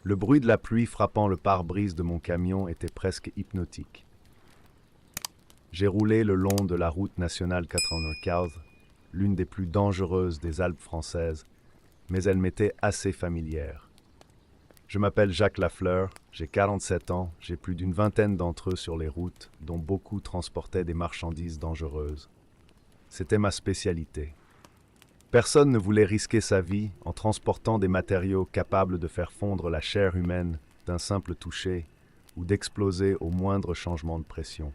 Le bruit de la pluie frappant le pare-brise de mon camion était presque hypnotique. J'ai roulé le long de la route nationale 95, l'une des plus dangereuses des Alpes françaises, mais elle m'était assez familière. Je m'appelle Jacques Lafleur, j'ai 47 ans, j'ai plus d'une vingtaine d'entre eux sur les routes, dont beaucoup transportaient des marchandises dangereuses. C'était ma spécialité. Personne ne voulait risquer sa vie en transportant des matériaux capables de faire fondre la chair humaine d'un simple toucher ou d'exploser au moindre changement de pression.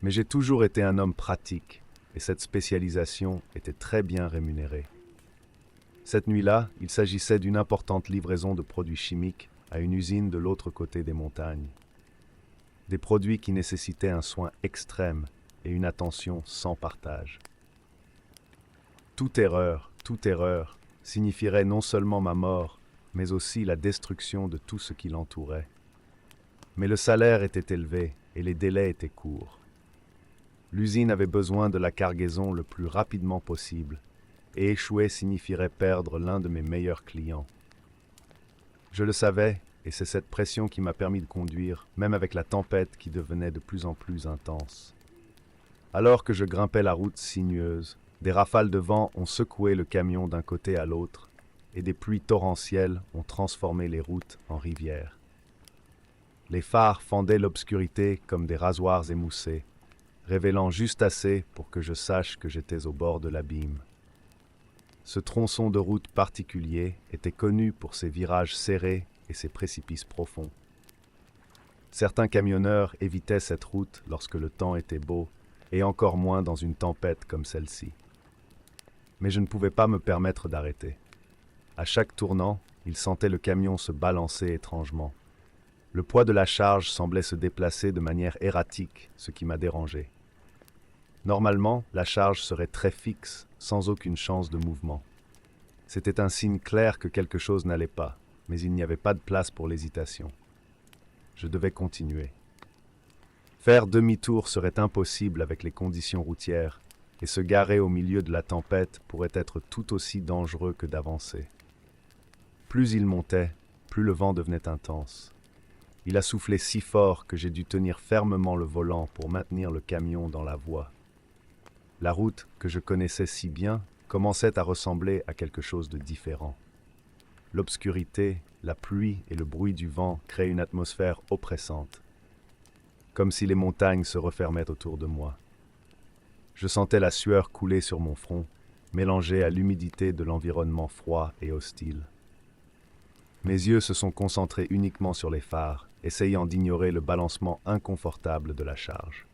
Mais j'ai toujours été un homme pratique et cette spécialisation était très bien rémunérée. Cette nuit-là, il s'agissait d'une importante livraison de produits chimiques à une usine de l'autre côté des montagnes. Des produits qui nécessitaient un soin extrême et une attention sans partage. Toute erreur signifierait non seulement ma mort, mais aussi la destruction de tout ce qui l'entourait. Mais le salaire était élevé et les délais étaient courts. L'usine avait besoin de la cargaison le plus rapidement possible, et échouer signifierait perdre l'un de mes meilleurs clients. Je le savais, et c'est cette pression qui m'a permis de conduire, même avec la tempête qui devenait de plus en plus intense. Alors que je grimpais la route sinueuse, des rafales de vent ont secoué le camion d'un côté à l'autre, et des pluies torrentielles ont transformé les routes en rivières. Les phares fendaient l'obscurité comme des rasoirs émoussés, révélant juste assez pour que je sache que j'étais au bord de l'abîme. Ce tronçon de route particulier était connu pour ses virages serrés et ses précipices profonds. Certains camionneurs évitaient cette route lorsque le temps était beau, et encore moins dans une tempête comme celle-ci. Mais je ne pouvais pas me permettre d'arrêter. À chaque tournant, il sentait le camion se balancer étrangement. Le poids de la charge semblait se déplacer de manière erratique, ce qui m'a dérangé. Normalement, la charge serait très fixe, sans aucune chance de mouvement. C'était un signe clair que quelque chose n'allait pas, mais il n'y avait pas de place pour l'hésitation. Je devais continuer. Faire demi-tour serait impossible avec les conditions routières, et se garer au milieu de la tempête pourrait être tout aussi dangereux que d'avancer. Plus il montait, plus le vent devenait intense. Il a soufflé si fort que j'ai dû tenir fermement le volant pour maintenir le camion dans la voie. La route, que je connaissais si bien, commençait à ressembler à quelque chose de différent. L'obscurité, la pluie et le bruit du vent créaient une atmosphère oppressante, comme si les montagnes se refermaient autour de moi. Je sentais la sueur couler sur mon front, mélangée à l'humidité de l'environnement froid et hostile. Mes yeux se sont concentrés uniquement sur les phares, essayant d'ignorer le balancement inconfortable de la charge.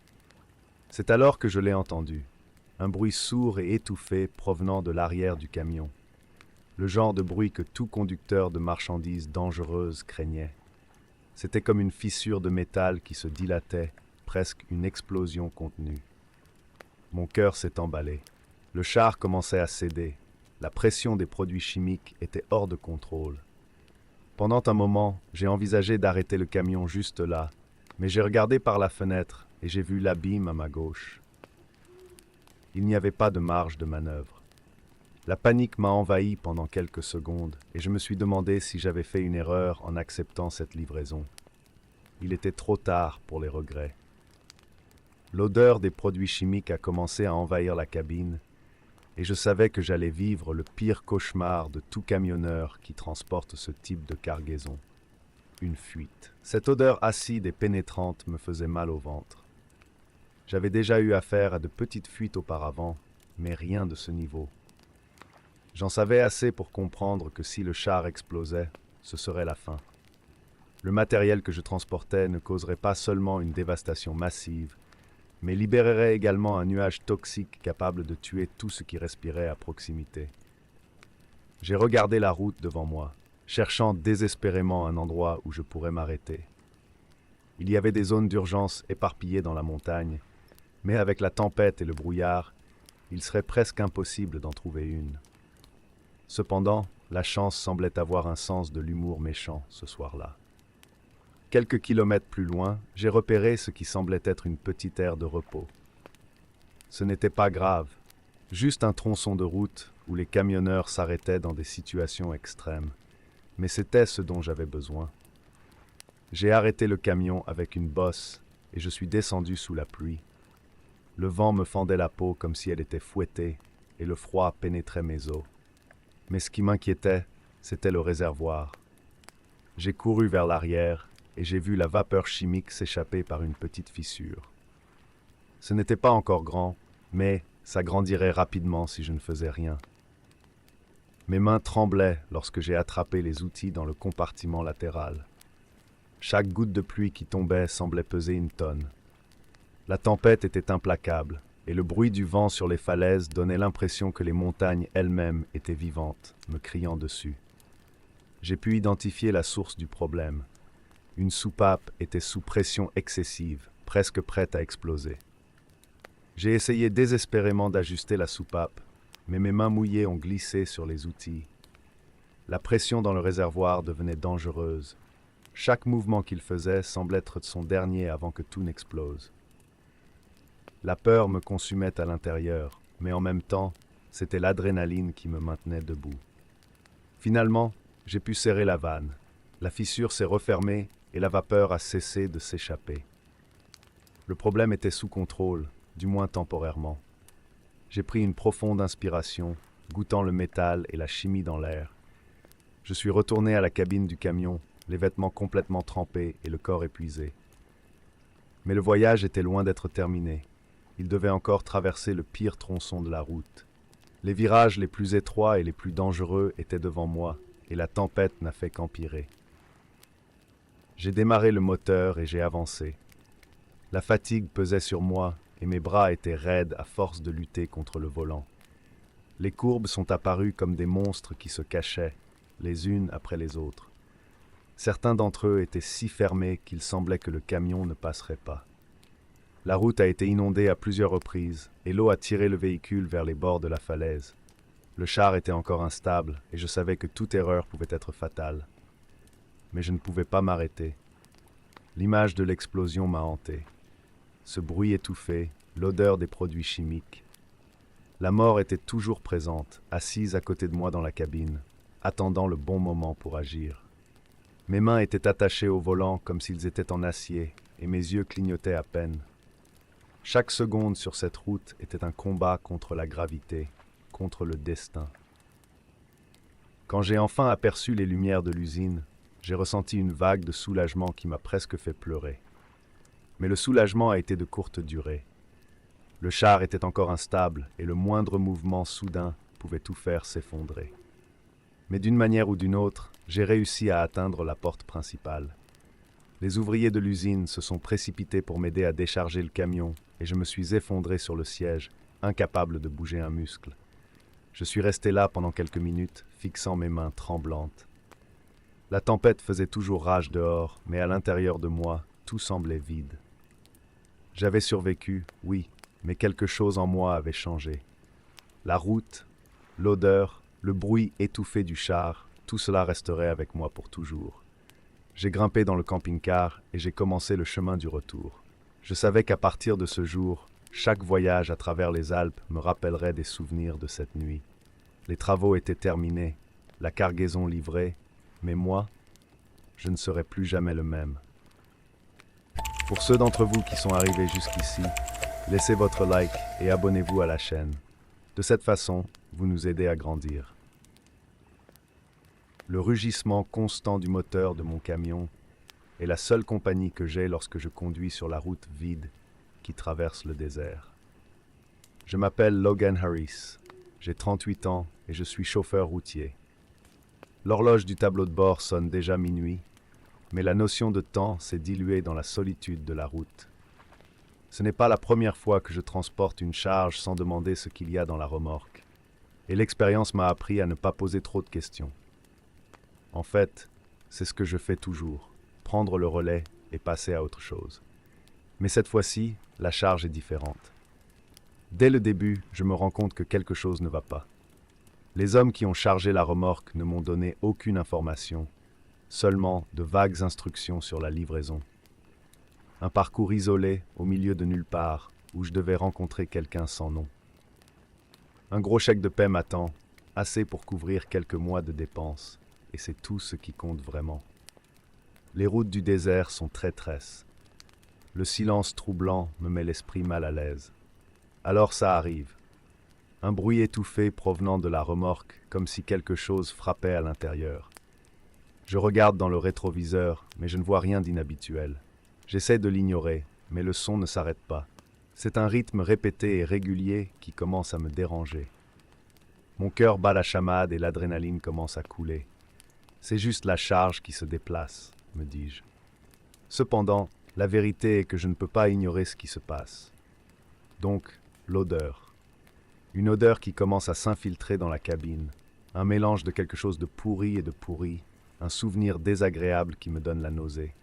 C'est alors que je l'ai entendu, un bruit sourd et étouffé provenant de l'arrière du camion. Le genre de bruit que tout conducteur de marchandises dangereuses craignait. C'était comme une fissure de métal qui se dilatait, presque une explosion contenue. Mon cœur s'est emballé. Le char commençait à céder. La pression des produits chimiques était hors de contrôle. Pendant un moment, j'ai envisagé d'arrêter le camion juste là, mais j'ai regardé par la fenêtre et j'ai vu l'abîme à ma gauche. Il n'y avait pas de marge de manœuvre. La panique m'a envahi pendant quelques secondes et je me suis demandé si j'avais fait une erreur en acceptant cette livraison. Il était trop tard pour les regrets. L'odeur des produits chimiques a commencé à envahir la cabine et je savais que j'allais vivre le pire cauchemar de tout camionneur qui transporte ce type de cargaison. Une fuite. Cette odeur acide et pénétrante me faisait mal au ventre. J'avais déjà eu affaire à de petites fuites auparavant, mais rien de ce niveau. J'en savais assez pour comprendre que si le char explosait, ce serait la fin. Le matériel que je transportais ne causerait pas seulement une dévastation massive, mais libérerait également un nuage toxique capable de tuer tout ce qui respirait à proximité. J'ai regardé la route devant moi, cherchant désespérément un endroit où je pourrais m'arrêter. Il y avait des zones d'urgence éparpillées dans la montagne, mais avec la tempête et le brouillard, il serait presque impossible d'en trouver une. Cependant, la chance semblait avoir un sens de l'humour méchant ce soir-là. Quelques kilomètres plus loin, j'ai repéré ce qui semblait être une petite aire de repos. Ce n'était pas grave, juste un tronçon de route où les camionneurs s'arrêtaient dans des situations extrêmes. mais c'était ce dont j'avais besoin. J'ai arrêté le camion avec une bosse et je suis descendu sous la pluie. Le vent me fendait la peau comme si elle était fouettée et le froid pénétrait mes os. Mais ce qui m'inquiétait, c'était le réservoir. J'ai couru vers l'arrière et j'ai vu la vapeur chimique s'échapper par une petite fissure. Ce n'était pas encore grand, mais ça grandirait rapidement si je ne faisais rien. Mes mains tremblaient lorsque j'ai attrapé les outils dans le compartiment latéral. Chaque goutte de pluie qui tombait semblait peser une tonne. La tempête était implacable, et le bruit du vent sur les falaises donnait l'impression que les montagnes elles-mêmes étaient vivantes, me criant dessus. J'ai pu identifier la source du problème. Une soupape était sous pression excessive, presque prête à exploser. J'ai essayé désespérément d'ajuster la soupape, mais mes mains mouillées ont glissé sur les outils. La pression dans le réservoir devenait dangereuse. Chaque mouvement qu'il faisait semblait être son dernier avant que tout n'explose. La peur me consumait à l'intérieur, mais en même temps, c'était l'adrénaline qui me maintenait debout. Finalement, j'ai pu serrer la vanne. La fissure s'est refermée et la vapeur a cessé de s'échapper. Le problème était sous contrôle, du moins temporairement. J'ai pris une profonde inspiration, goûtant le métal et la chimie dans l'air. Je suis retourné à la cabine du camion, les vêtements complètement trempés et le corps épuisé. Mais le voyage était loin d'être terminé. Il devait encore traverser le pire tronçon de la route. Les virages les plus étroits et les plus dangereux étaient devant moi, et la tempête n'a fait qu'empirer. J'ai démarré le moteur et j'ai avancé. La fatigue pesait sur moi et mes bras étaient raides à force de lutter contre le volant. Les courbes sont apparues comme des monstres qui se cachaient, les unes après les autres. Certains d'entre eux étaient si fermés qu'il semblait que le camion ne passerait pas. La route a été inondée à plusieurs reprises et l'eau a tiré le véhicule vers les bords de la falaise. Le char était encore instable et je savais que toute erreur pouvait être fatale. Mais je ne pouvais pas m'arrêter. L'image de l'explosion m'a hanté. Ce bruit étouffé, l'odeur des produits chimiques. La mort était toujours présente, assise à côté de moi dans la cabine, attendant le bon moment pour agir. Mes mains étaient attachées au volant comme s'ils étaient en acier et mes yeux clignotaient à peine. Chaque seconde sur cette route était un combat contre la gravité, contre le destin. Quand j'ai enfin aperçu les lumières de l'usine, j'ai ressenti une vague de soulagement qui m'a presque fait pleurer. Mais le soulagement a été de courte durée. Le char était encore instable et le moindre mouvement soudain pouvait tout faire s'effondrer. Mais d'une manière ou d'une autre, j'ai réussi à atteindre la porte principale. Les ouvriers de l'usine se sont précipités pour m'aider à décharger le camion et je me suis effondré sur le siège, incapable de bouger un muscle. Je suis resté là pendant quelques minutes, fixant mes mains tremblantes. La tempête faisait toujours rage dehors, mais à l'intérieur de moi, tout semblait vide. J'avais survécu, oui, mais quelque chose en moi avait changé. La route, l'odeur, le bruit étouffé du char, tout cela resterait avec moi pour toujours. J'ai grimpé dans le camping-car et j'ai commencé le chemin du retour. Je savais qu'à partir de ce jour, chaque voyage à travers les Alpes me rappellerait des souvenirs de cette nuit. Les travaux étaient terminés, la cargaison livrée, mais moi, je ne serai plus jamais le même. Pour ceux d'entre vous qui sont arrivés jusqu'ici, laissez votre like et abonnez-vous à la chaîne. De cette façon, vous nous aidez à grandir. Le rugissement constant du moteur de mon camion est la seule compagnie que j'ai lorsque je conduis sur la route vide qui traverse le désert. Je m'appelle Logan Harris, j'ai 38 ans et je suis chauffeur routier. L'horloge du tableau de bord sonne déjà minuit, mais la notion de temps s'est diluée dans la solitude de la route. Ce n'est pas la première fois que je transporte une charge sans demander ce qu'il y a dans la remorque, et l'expérience m'a appris à ne pas poser trop de questions. En fait, c'est ce que je fais toujours, prendre le relais et passer à autre chose. Mais cette fois-ci, la charge est différente. Dès le début, je me rends compte que quelque chose ne va pas. Les hommes qui ont chargé la remorque ne m'ont donné aucune information, seulement de vagues instructions sur la livraison. Un parcours isolé, au milieu de nulle part, où je devais rencontrer quelqu'un sans nom. Un gros chèque de paie m'attend, assez pour couvrir quelques mois de dépenses. et c'est tout ce qui compte vraiment. Les routes du désert sont traîtresses. Le silence troublant me met l'esprit mal à l'aise. Alors ça arrive. Un bruit étouffé provenant de la remorque, comme si quelque chose frappait à l'intérieur. Je regarde dans le rétroviseur, mais je ne vois rien d'inhabituel. J'essaie de l'ignorer, mais le son ne s'arrête pas. C'est un rythme répété et régulier qui commence à me déranger. Mon cœur bat la chamade et l'adrénaline commence à couler. C'est juste la charge qui se déplace, me dis-je. Cependant, la vérité est que je ne peux pas ignorer ce qui se passe. Donc, l'odeur. Une odeur qui commence à s'infiltrer dans la cabine. Un mélange de quelque chose de pourri et de pourri. Un souvenir désagréable qui me donne la nausée.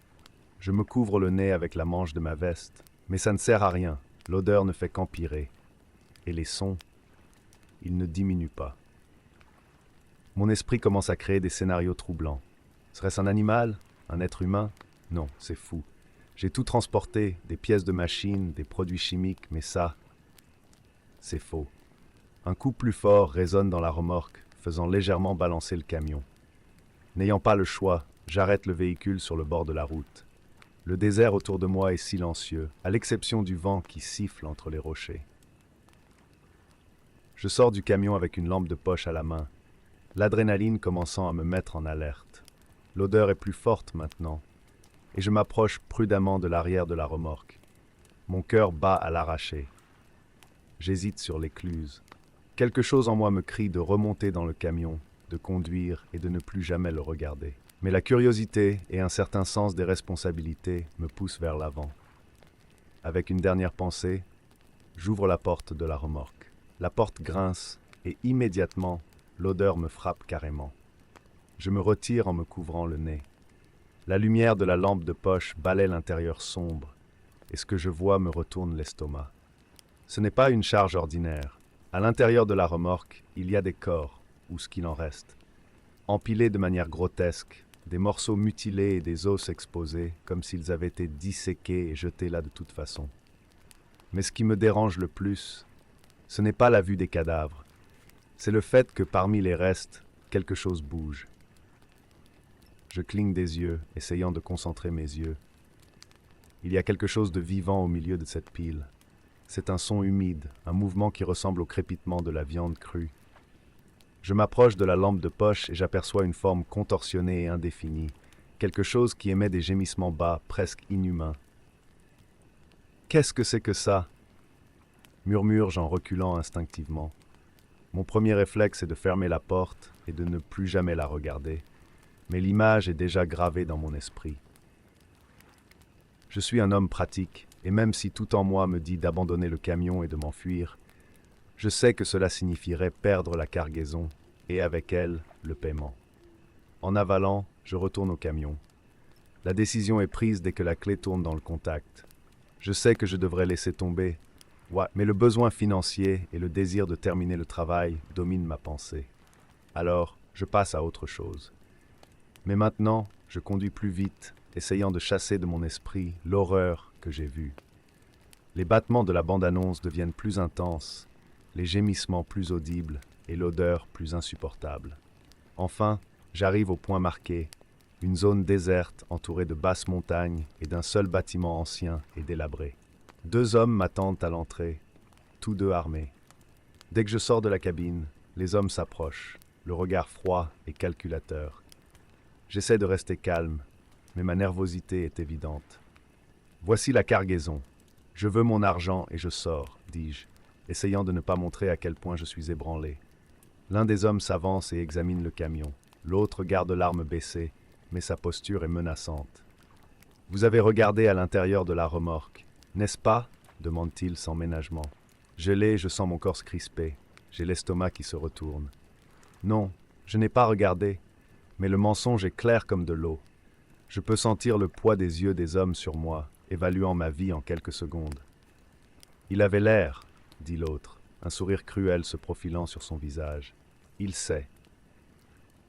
Je me couvre le nez avec la manche de ma veste, mais ça ne sert à rien. L'odeur ne fait qu'empirer. Et les sons, ils ne diminuent pas. Mon esprit commence à créer des scénarios troublants. Serait-ce un animal? Un être humain? Non, c'est fou. J'ai tout transporté, des pièces de machine, des produits chimiques, mais ça, c'est faux. Un coup plus fort résonne dans la remorque, faisant légèrement balancer le camion. N'ayant pas le choix, j'arrête le véhicule sur le bord de la route. Le désert autour de moi est silencieux, à l'exception du vent qui siffle entre les rochers. Je sors du camion avec une lampe de poche à la main, l'adrénaline commençant à me mettre en alerte. L'odeur est plus forte maintenant, et je m'approche prudemment de l'arrière de la remorque. Mon cœur bat à l'arraché. J'hésite sur l'écluse. Quelque chose en moi me crie de remonter dans le camion, de conduire et de ne plus jamais le regarder. Mais la curiosité et un certain sens des responsabilités me poussent vers l'avant. Avec une dernière pensée, j'ouvre la porte de la remorque. La porte grince et immédiatement, l'odeur me frappe carrément. Je me retire en me couvrant le nez. La lumière de la lampe de poche balaie l'intérieur sombre et ce que je vois me retourne l'estomac. Ce n'est pas une charge ordinaire. À l'intérieur de la remorque, il y a des corps, ou ce qu'il en reste. Empilés de manière grotesque, des morceaux mutilés et des os exposés, comme s'ils avaient été disséqués et jetés là de toute façon. Mais ce qui me dérange le plus, ce n'est pas la vue des cadavres. C'est le fait que parmi les restes, quelque chose bouge. Je cligne des yeux, essayant de concentrer mes yeux. Il y a quelque chose de vivant au milieu de cette pile. C'est un son humide, un mouvement qui ressemble au crépitement de la viande crue. Je m'approche de la lampe de poche et j'aperçois une forme contorsionnée et indéfinie, quelque chose qui émet des gémissements bas, presque inhumains. « Qu'est-ce que c'est que ça ?» murmure-je en reculant instinctivement. Mon premier réflexe est de fermer la porte et de ne plus jamais la regarder, mais l'image est déjà gravée dans mon esprit. Je suis un homme pratique, et même si tout en moi me dit d'abandonner le camion et de m'enfuir, je sais que cela signifierait perdre la cargaison, et avec elle, le paiement. En avalant, je retourne au camion. La décision est prise dès que la clé tourne dans le contact. Je sais que je devrais laisser tomber, mais le besoin financier et le désir de terminer le travail dominent ma pensée. Alors, je passe à autre chose. Mais maintenant, je conduis plus vite, essayant de chasser de mon esprit l'horreur que j'ai vue. Les battements de la bande-annonce deviennent plus intenses, les gémissements plus audibles et l'odeur plus insupportable. Enfin, j'arrive au point marqué, une zone déserte entourée de basses montagnes et d'un seul bâtiment ancien et délabré. 2 hommes m'attendent à l'entrée, tous 2 armés. Dès que je sors de la cabine, les hommes s'approchent, le regard froid et calculateur. J'essaie de rester calme, mais ma nervosité est évidente. Voici la cargaison. Je veux mon argent et je sors, dis-je, essayant de ne pas montrer à quel point je suis ébranlé. L'un des hommes s'avance et examine le camion. L'autre garde l'arme baissée, mais sa posture est menaçante. « Vous avez regardé à l'intérieur de la remorque, n'est-ce pas ?» demande-t-il sans ménagement. Gelé, je sens mon corps se crisper. J'ai l'estomac qui se retourne. « Non, je n'ai pas regardé, mais le mensonge est clair comme de l'eau. Je peux sentir le poids des yeux des hommes sur moi, évaluant ma vie en quelques secondes. »« Il avait l'air, » dit l'autre, un sourire cruel se profilant sur son visage. « Il sait. »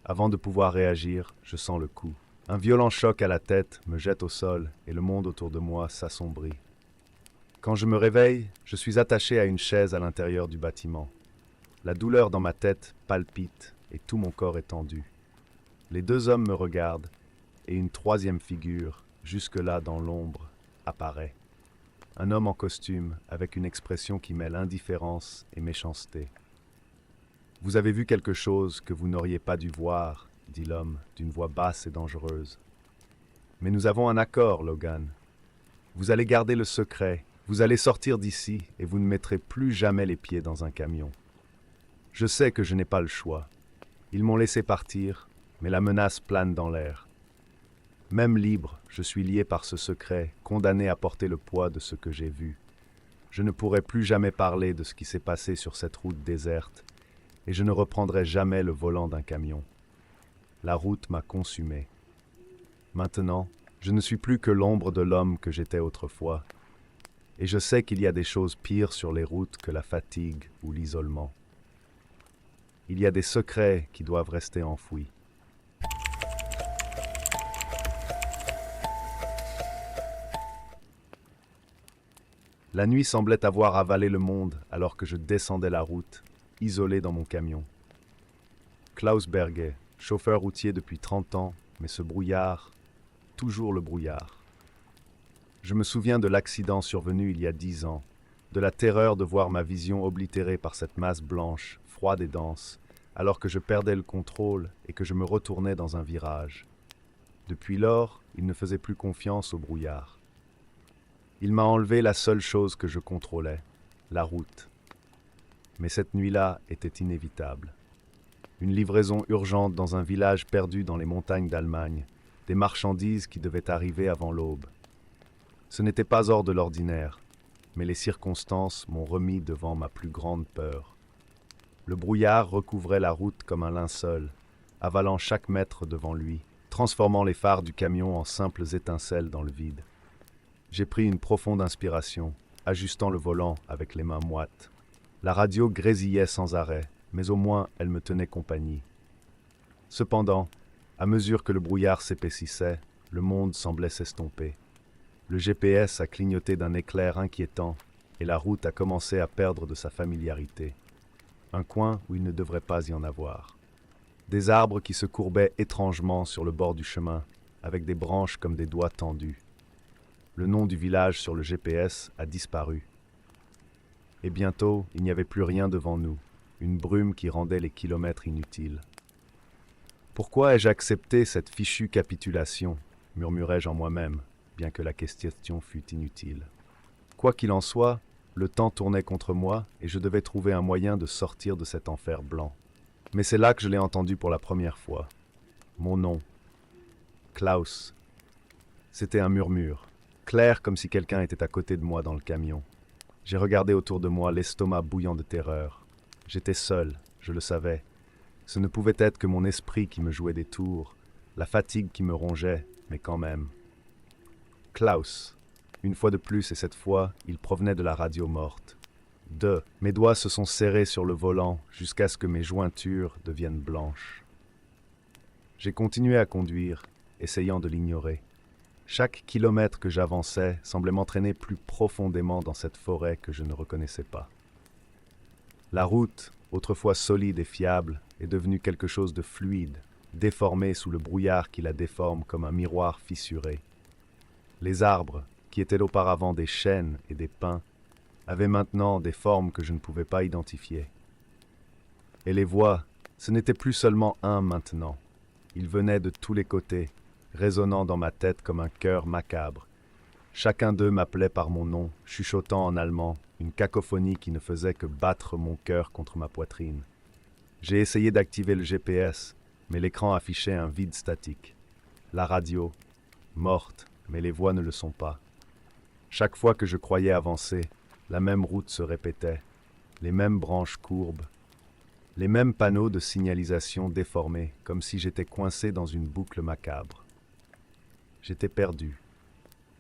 Avant de pouvoir réagir, je sens le coup. Un violent choc à la tête me jette au sol et le monde autour de moi s'assombrit. Quand je me réveille, je suis attaché à une chaise à l'intérieur du bâtiment. La douleur dans ma tête palpite et tout mon corps est tendu. Les deux hommes me regardent, et une troisième figure, jusque-là dans l'ombre, apparaît. Un homme en costume, avec une expression qui mêle indifférence et méchanceté. « Vous avez vu quelque chose que vous n'auriez pas dû voir, » dit l'homme, d'une voix basse et dangereuse. « Mais nous avons un accord, Logan. Vous allez garder le secret, vous allez sortir d'ici et vous ne mettrez plus jamais les pieds dans un camion. Je sais que je n'ai pas le choix. Ils m'ont laissé partir, mais la menace plane dans l'air. Même libre, je suis lié par ce secret, condamné à porter le poids de ce que j'ai vu. Je ne pourrai plus jamais parler de ce qui s'est passé sur cette route déserte, et je ne reprendrai jamais le volant d'un camion. La route m'a consumé. Maintenant, je ne suis plus que l'ombre de l'homme que j'étais autrefois, et je sais qu'il y a des choses pires sur les routes que la fatigue ou l'isolement. Il y a des secrets qui doivent rester enfouis. La nuit semblait avoir avalé le monde alors que je descendais la route, isolé dans mon camion. Klaus Berger, chauffeur routier depuis 30 ans, mais ce brouillard, toujours le brouillard. Je me souviens de l'accident survenu il y a 10 ans, de la terreur de voir ma vision oblitérée par cette masse blanche, froide et dense, alors que je perdais le contrôle et que je me retournais dans un virage. Depuis lors, il ne faisait plus confiance au brouillard. Il m'a enlevé la seule chose que je contrôlais, la route. Mais cette nuit-là était inévitable. Une livraison urgente dans un village perdu dans les montagnes d'Allemagne, des marchandises qui devaient arriver avant l'aube. Ce n'était pas hors de l'ordinaire, mais les circonstances m'ont remis devant ma plus grande peur. Le brouillard recouvrait la route comme un linceul, avalant chaque mètre devant lui, transformant les phares du camion en simples étincelles dans le vide. J'ai pris une profonde inspiration, ajustant le volant avec les mains moites. La radio grésillait sans arrêt, mais au moins elle me tenait compagnie. Cependant, à mesure que le brouillard s'épaississait, le monde semblait s'estomper. Le GPS a clignoté d'un éclair inquiétant et la route a commencé à perdre de sa familiarité. Un coin où il ne devrait pas y en avoir. Des arbres qui se courbaient étrangement sur le bord du chemin, avec des branches comme des doigts tendus. Le nom du village sur le GPS a disparu. Et bientôt, il n'y avait plus rien devant nous, une brume qui rendait les kilomètres inutiles. « Pourquoi ai-je accepté cette fichue capitulation ?» murmurai-je en moi-même, bien que la question fût inutile. Quoi qu'il en soit, le temps tournait contre moi et je devais trouver un moyen de sortir de cet enfer blanc. Mais c'est là que je l'ai entendu pour la première fois. Mon nom. Klaus. C'était un murmure, clair comme si quelqu'un était à côté de moi dans le camion. J'ai regardé autour de moi, l'estomac bouillant de terreur. J'étais seul, je le savais. Ce ne pouvait être que mon esprit qui me jouait des tours, la fatigue qui me rongeait, mais quand même. Klaus. Une fois de plus, et cette fois, il provenait de la radio morte. Mes doigts se sont serrés sur le volant jusqu'à ce que mes jointures deviennent blanches. J'ai continué à conduire, essayant de l'ignorer. Chaque kilomètre que j'avançais semblait m'entraîner plus profondément dans cette forêt que je ne reconnaissais pas. La route, autrefois solide et fiable, est devenue quelque chose de fluide, déformé sous le brouillard qui la déforme comme un miroir fissuré. Les arbres, qui étaient auparavant des chênes et des pins, avaient maintenant des formes que je ne pouvais pas identifier. Et les voix, ce n'était plus seulement un maintenant. Ils venaient de tous les côtés, résonnant dans ma tête comme un chœur macabre. Chacun d'eux m'appelait par mon nom, chuchotant en allemand, une cacophonie qui ne faisait que battre mon cœur contre ma poitrine. J'ai essayé d'activer le GPS, mais l'écran affichait un vide statique. La radio, morte, mais les voix ne le sont pas. Chaque fois que je croyais avancer, la même route se répétait, les mêmes branches courbes, les mêmes panneaux de signalisation déformés, comme si j'étais coincé dans une boucle macabre. J'étais perdu.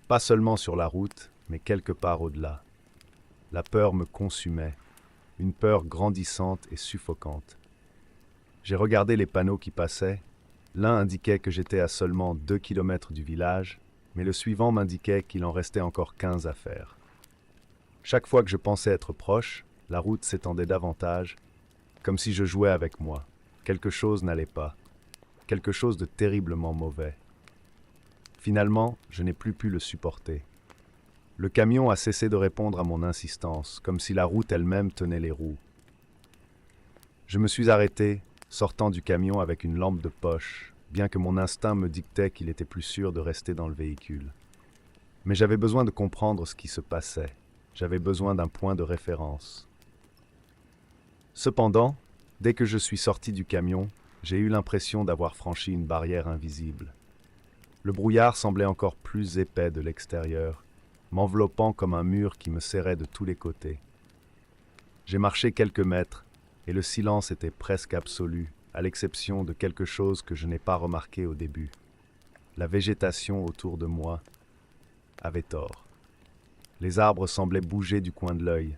Pas seulement sur la route, mais quelque part au-delà. La peur me consumait, une peur grandissante et suffocante. J'ai regardé les panneaux qui passaient. L'un indiquait que j'étais à seulement 2 kilomètres du village, mais le suivant m'indiquait qu'il en restait encore 15 à faire. Chaque fois que je pensais être proche, la route s'étendait davantage, comme si je jouais avec moi. Quelque chose n'allait pas. quelque chose de terriblement mauvais. Finalement, je n'ai plus pu le supporter. Le camion a cessé de répondre à mon insistance, comme si la route elle-même tenait les roues. Je me suis arrêté, sortant du camion avec une lampe de poche, bien que mon instinct me dictait qu'il était plus sûr de rester dans le véhicule. Mais j'avais besoin de comprendre ce qui se passait. J'avais besoin d'un point de référence. Cependant, dès que je suis sorti du camion, j'ai eu l'impression d'avoir franchi une barrière invisible. Le brouillard semblait encore plus épais de l'extérieur, m'enveloppant comme un mur qui me serrait de tous les côtés. J'ai marché quelques mètres, et le silence était presque absolu, à l'exception de quelque chose que je n'ai pas remarqué au début. La végétation autour de moi avait tort. Les arbres semblaient bouger du coin de l'œil,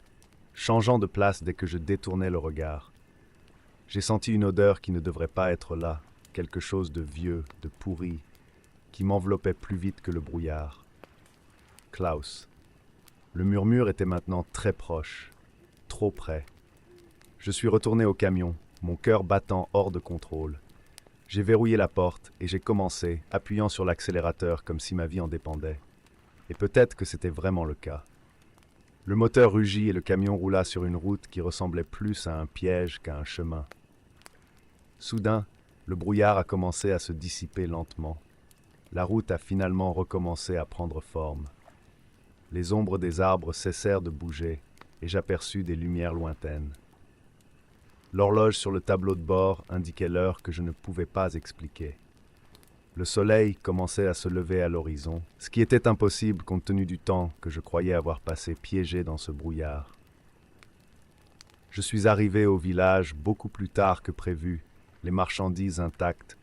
changeant de place dès que je détournais le regard. J'ai senti une odeur qui ne devrait pas être là, quelque chose de vieux, de pourri, qui m'enveloppait plus vite que le brouillard. Klaus. Le murmure était maintenant très proche, trop près. Je suis retourné au camion, mon cœur battant hors de contrôle. J'ai verrouillé la porte et j'ai commencé, appuyant sur l'accélérateur comme si ma vie en dépendait. Et peut-être que c'était vraiment le cas. Le moteur rugit et le camion roula sur une route qui ressemblait plus à un piège qu'à un chemin. Soudain, le brouillard a commencé à se dissiper lentement. La route a finalement recommencé à prendre forme. Les ombres des arbres cessèrent de bouger et j'aperçus des lumières lointaines. L'horloge sur le tableau de bord indiquait l'heure que je ne pouvais pas expliquer. Le soleil commençait à se lever à l'horizon, ce qui était impossible compte tenu du temps que je croyais avoir passé piégé dans ce brouillard. Je suis arrivé au village beaucoup plus tard que prévu, les marchandises intactes,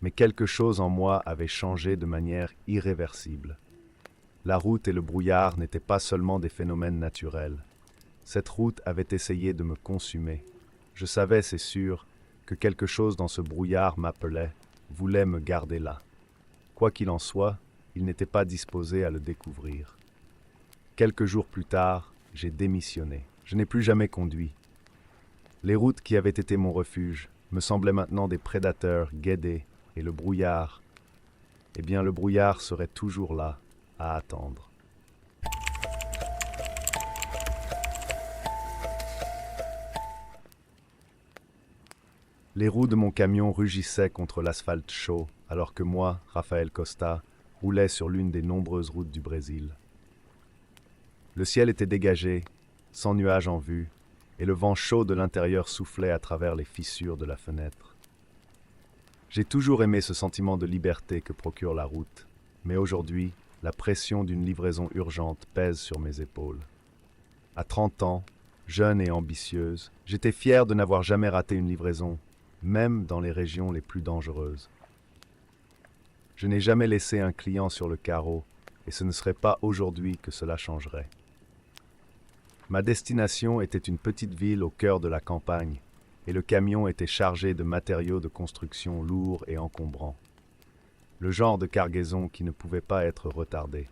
mais quelque chose en moi avait changé de manière irréversible. La route et le brouillard n'étaient pas seulement des phénomènes naturels. Cette route avait essayé de me consumer. Je savais, c'est sûr, que quelque chose dans ce brouillard m'appelait, voulait me garder là. Quoi qu'il en soit, il n'était pas disposé à le découvrir. Quelques jours plus tard, j'ai démissionné. Je n'ai plus jamais conduit. Les routes qui avaient été mon refuge me semblaient maintenant des prédateurs guédés, et le brouillard, eh bien le brouillard serait toujours là, à attendre. Les roues de mon camion rugissaient contre l'asphalte chaud, alors que moi, Rafael Costa, roulais sur l'une des nombreuses routes du Brésil. Le ciel était dégagé, sans nuages en vue, et le vent chaud de l'intérieur soufflait à travers les fissures de la fenêtre. J'ai toujours aimé ce sentiment de liberté que procure la route, mais aujourd'hui, la pression d'une livraison urgente pèse sur mes épaules. À 30 ans, jeune et ambitieuse, j'étais fier de n'avoir jamais raté une livraison, même dans les régions les plus dangereuses. Je n'ai jamais laissé un client sur le carreau, et ce ne serait pas aujourd'hui que cela changerait. Ma destination était une petite ville au cœur de la campagne, et le camion était chargé de matériaux de construction lourds et encombrants. Le genre de cargaison qui ne pouvait pas être retardé.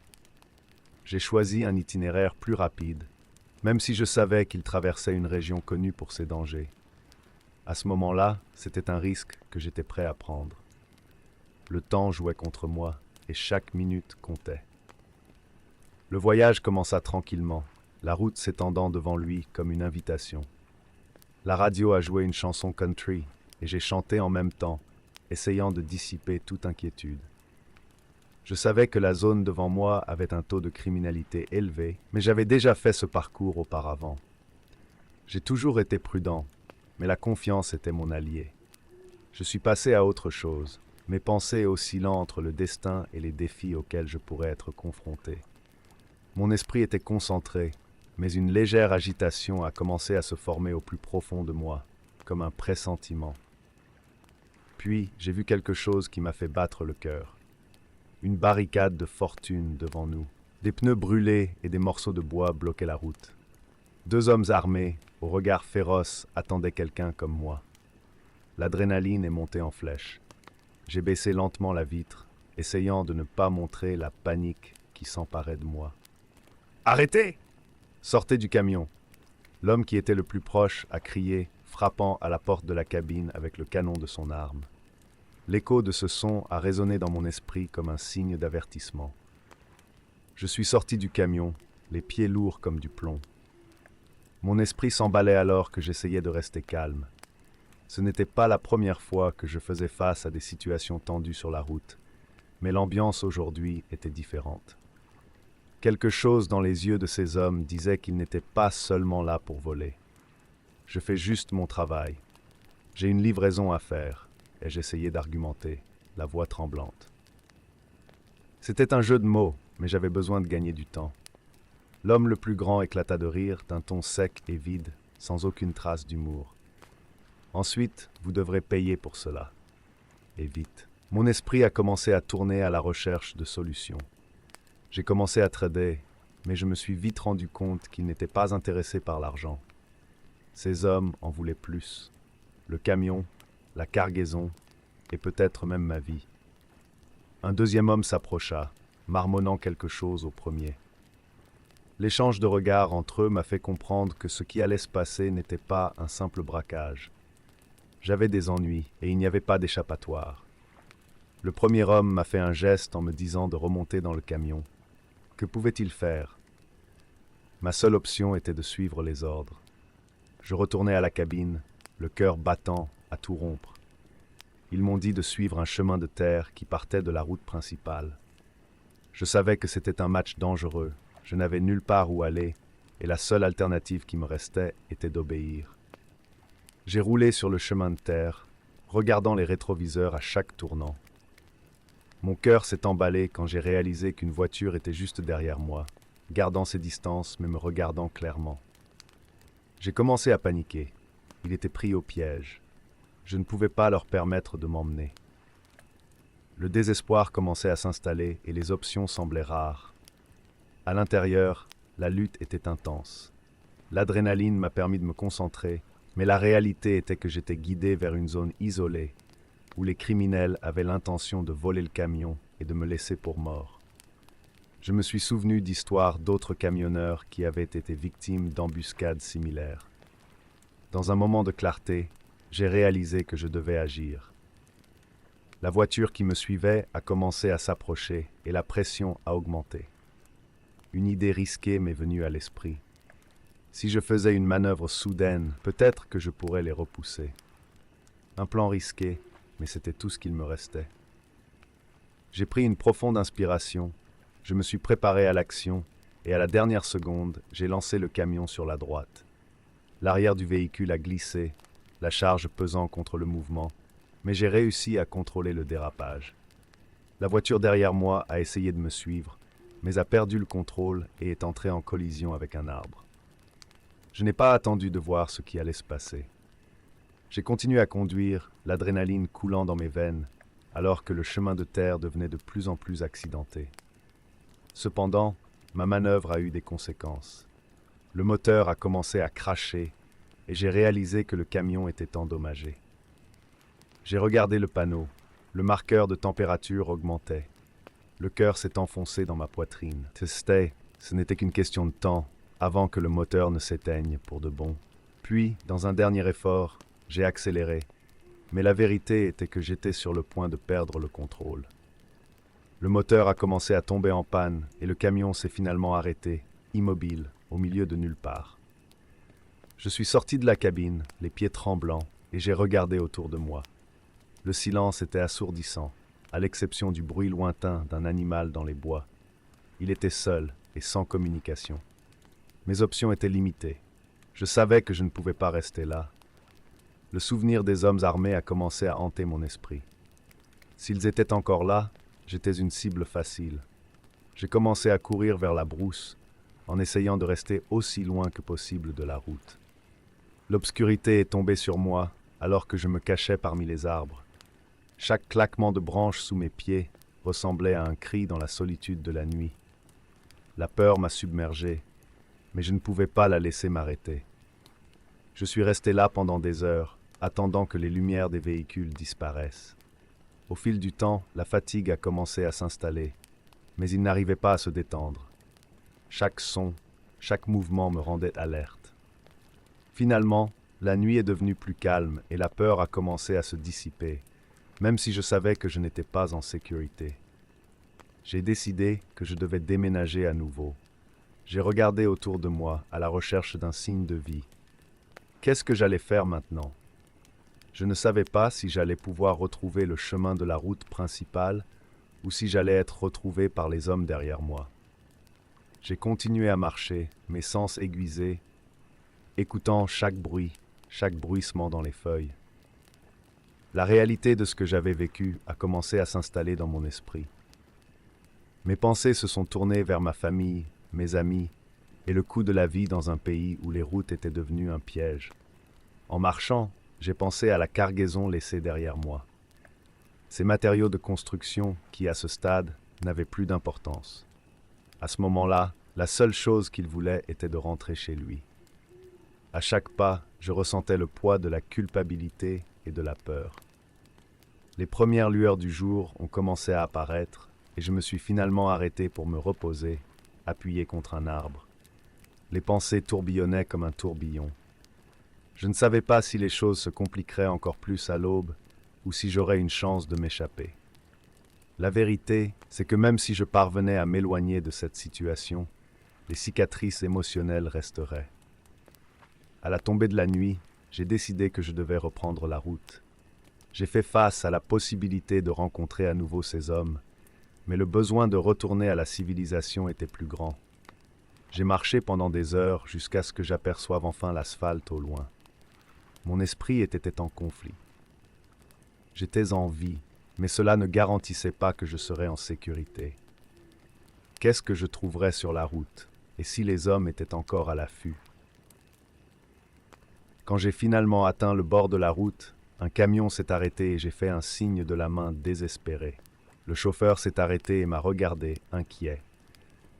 J'ai choisi un itinéraire plus rapide, même si je savais qu'il traversait une région connue pour ses dangers. À ce moment-là, c'était un risque que j'étais prêt à prendre. Le temps jouait contre moi, et chaque minute comptait. Le voyage commença tranquillement, la route s'étendant devant lui comme une invitation. La radio a joué une chanson country, et j'ai chanté en même temps, essayant de dissiper toute inquiétude. Je savais que la zone devant moi avait un taux de criminalité élevé, mais j'avais déjà fait ce parcours auparavant. J'ai toujours été prudent, mais la confiance était mon allié. Je suis passé à autre chose, mes pensées oscillant entre le destin et les défis auxquels je pourrais être confronté. Mon esprit était concentré, mais une légère agitation a commencé à se former au plus profond de moi, comme un pressentiment. Puis, j'ai vu quelque chose qui m'a fait battre le cœur. Une barricade de fortune devant nous. Des pneus brûlés et des morceaux de bois bloquaient la route. 2 hommes armés, au regard féroce, attendaient quelqu'un comme moi. L'adrénaline est montée en flèche. J'ai baissé lentement la vitre, essayant de ne pas montrer la panique qui s'emparait de moi. « Arrêtez !» Sortez du camion. L'homme qui était le plus proche a crié, frappant à la porte de la cabine avec le canon de son arme. L'écho de ce son a résonné dans mon esprit comme un signe d'avertissement. Je suis sorti du camion, les pieds lourds comme du plomb. Mon esprit s'emballait alors que j'essayais de rester calme. Ce n'était pas la première fois que je faisais face à des situations tendues sur la route, mais l'ambiance aujourd'hui était différente. Quelque chose dans les yeux de ces hommes disait qu'ils n'étaient pas seulement là pour voler. Je fais juste mon travail. J'ai une livraison à faire, et j'essayais d'argumenter, la voix tremblante. C'était un jeu de mots, mais j'avais besoin de gagner du temps. L'homme le plus grand éclata de rire d'un ton sec et vide, sans aucune trace d'humour. Ensuite, vous devrez payer pour cela. Et vite. Mon esprit a commencé à tourner à la recherche de solutions. J'ai commencé à trader, mais je me suis vite rendu compte qu'ils n'étaient pas intéressés par l'argent. Ces hommes en voulaient plus. Le camion, la cargaison, et peut-être même ma vie. Un deuxième homme s'approcha, marmonnant quelque chose au premier. L'échange de regards entre eux m'a fait comprendre que ce qui allait se passer n'était pas un simple braquage. J'avais des ennuis et il n'y avait pas d'échappatoire. Le premier homme m'a fait un geste en me disant de remonter dans le camion. Que pouvait-il faire? Ma seule option était de suivre les ordres. Je retournai à la cabine, le cœur battant à tout rompre. Ils m'ont dit de suivre un chemin de terre qui partait de la route principale. Je savais que c'était un match dangereux, je n'avais nulle part où aller, et la seule alternative qui me restait était d'obéir. J'ai roulé sur le chemin de terre, regardant les rétroviseurs à chaque tournant. Mon cœur s'est emballé quand j'ai réalisé qu'une voiture était juste derrière moi, gardant ses distances mais me regardant clairement. J'ai commencé à paniquer. Il était pris au piège. Je ne pouvais pas leur permettre de m'emmener. Le désespoir commençait à s'installer et les options semblaient rares. À l'intérieur, la lutte était intense. L'adrénaline m'a permis de me concentrer, mais la réalité était que j'étais guidé vers une zone isolée, où les criminels avaient l'intention de voler le camion et de me laisser pour mort. Je me suis souvenu d'histoires d'autres camionneurs qui avaient été victimes d'embuscades similaires. Dans un moment de clarté, j'ai réalisé que je devais agir. La voiture qui me suivait a commencé à s'approcher et la pression a augmenté. Une idée risquée m'est venue à l'esprit. Si je faisais une manœuvre soudaine, peut-être que je pourrais les repousser. Un plan risqué, mais c'était tout ce qu'il me restait. J'ai pris une profonde inspiration, je me suis préparé à l'action et à la dernière seconde, j'ai lancé le camion sur la droite. L'arrière du véhicule a glissé, la charge pesant contre le mouvement, mais j'ai réussi à contrôler le dérapage. La voiture derrière moi a essayé de me suivre, mais a perdu le contrôle et est entrée en collision avec un arbre. Je n'ai pas attendu de voir ce qui allait se passer. J'ai continué à conduire, l'adrénaline coulant dans mes veines, alors que le chemin de terre devenait de plus en plus accidenté. Cependant, ma manœuvre a eu des conséquences. Le moteur a commencé à cracher et j'ai réalisé que le camion était endommagé. J'ai regardé le panneau, le marqueur de température augmentait. Le cœur s'est enfoncé dans ma poitrine. Ce n'était qu'une question de temps, avant que le moteur ne s'éteigne pour de bon. Puis, dans un dernier effort, j'ai accéléré, mais la vérité était que j'étais sur le point de perdre le contrôle. Le moteur a commencé à tomber en panne et le camion s'est finalement arrêté, immobile, au milieu de nulle part. Je suis sorti de la cabine, les pieds tremblants, et j'ai regardé autour de moi. Le silence était assourdissant, à l'exception du bruit lointain d'un animal dans les bois. Il était seul et sans communication. Mes options étaient limitées. Je savais que je ne pouvais pas rester là. Le souvenir des hommes armés a commencé à hanter mon esprit. S'ils étaient encore là, j'étais une cible facile. J'ai commencé à courir vers la brousse, en essayant de rester aussi loin que possible de la route. L'obscurité est tombée sur moi, alors que je me cachais parmi les arbres. Chaque claquement de branches sous mes pieds ressemblait à un cri dans la solitude de la nuit. La peur m'a submergé, mais je ne pouvais pas la laisser m'arrêter. Je suis resté là pendant des heures, attendant que les lumières des véhicules disparaissent. Au fil du temps, la fatigue a commencé à s'installer, mais il n'arrivait pas à se détendre. Chaque son, chaque mouvement me rendait alerte. Finalement, la nuit est devenue plus calme et la peur a commencé à se dissiper. même si je savais que je n'étais pas en sécurité. J'ai décidé que je devais déménager à nouveau. J'ai regardé autour de moi à la recherche d'un signe de vie. Qu'est-ce que j'allais faire maintenant? Je ne savais pas si j'allais pouvoir retrouver le chemin de la route principale ou si j'allais être retrouvé par les hommes derrière moi. J'ai continué à marcher, mes sens aiguisés, écoutant chaque bruit, chaque bruissement dans les feuilles. La réalité de ce que j'avais vécu a commencé à s'installer dans mon esprit. Mes pensées se sont tournées vers ma famille, mes amis, et le coût de la vie dans un pays où les routes étaient devenues un piège. En marchant, j'ai pensé à la cargaison laissée derrière moi. Ces matériaux de construction qui, à ce stade, n'avaient plus d'importance. À ce moment-là, la seule chose qu'il voulait était de rentrer chez lui. À chaque pas, je ressentais le poids de la culpabilité et de la peur. Les premières lueurs du jour ont commencé à apparaître et je me suis finalement arrêté pour me reposer, appuyé contre un arbre. Les pensées tourbillonnaient comme un tourbillon. Je ne savais pas si les choses se compliqueraient encore plus à l'aube ou si j'aurais une chance de m'échapper. La vérité, c'est que même si je parvenais à m'éloigner de cette situation, les cicatrices émotionnelles resteraient. À la tombée de la nuit, j'ai décidé que je devais reprendre la route. J'ai fait face à la possibilité de rencontrer à nouveau ces hommes, mais le besoin de retourner à la civilisation était plus grand. J'ai marché pendant des heures jusqu'à ce que j'aperçoive enfin l'asphalte au loin. Mon esprit était en conflit. J'étais en vie, mais cela ne garantissait pas que je serais en sécurité. Qu'est-ce que je trouverais sur la route, et si les hommes étaient encore à l'affût? Quand j'ai finalement atteint le bord de la route, un camion s'est arrêté et j'ai fait un signe de la main désespéré. Le chauffeur s'est arrêté et m'a regardé, inquiet.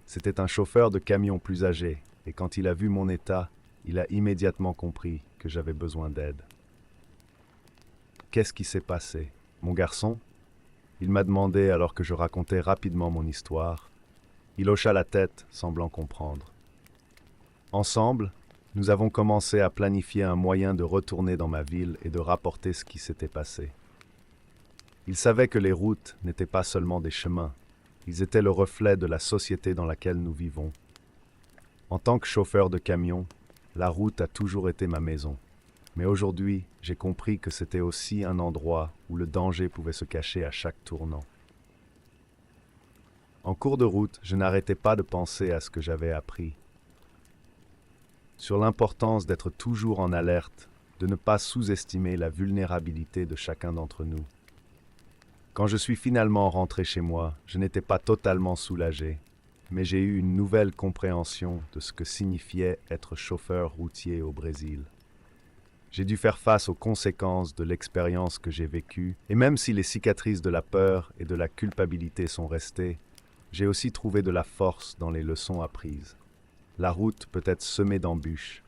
C'était un chauffeur de camion plus âgé, et quand il a vu mon état, il a immédiatement compris que j'avais besoin d'aide. Qu'est-ce qui s'est passé, mon garçon? Il m'a demandé alors que je racontais rapidement mon histoire. Il hocha la tête, semblant comprendre. Ensemble, nous avons commencé à planifier un moyen de retourner dans ma ville et de rapporter ce qui s'était passé. Il savait que les routes n'étaient pas seulement des chemins, ils étaient le reflet de la société dans laquelle nous vivons. En tant que chauffeur de camion, la route a toujours été ma maison. Mais aujourd'hui, j'ai compris que c'était aussi un endroit où le danger pouvait se cacher à chaque tournant. En cours de route, je n'arrêtais pas de penser à ce que j'avais appris. Sur l'importance d'être toujours en alerte, de ne pas sous-estimer la vulnérabilité de chacun d'entre nous. Quand je suis finalement rentré chez moi, je n'étais pas totalement soulagé, mais j'ai eu une nouvelle compréhension de ce que signifiait être chauffeur routier au Brésil. J'ai dû faire face aux conséquences de l'expérience que j'ai vécue, et même si les cicatrices de la peur et de la culpabilité sont restées, j'ai aussi trouvé de la force dans les leçons apprises. La route peut être semée d'embûches,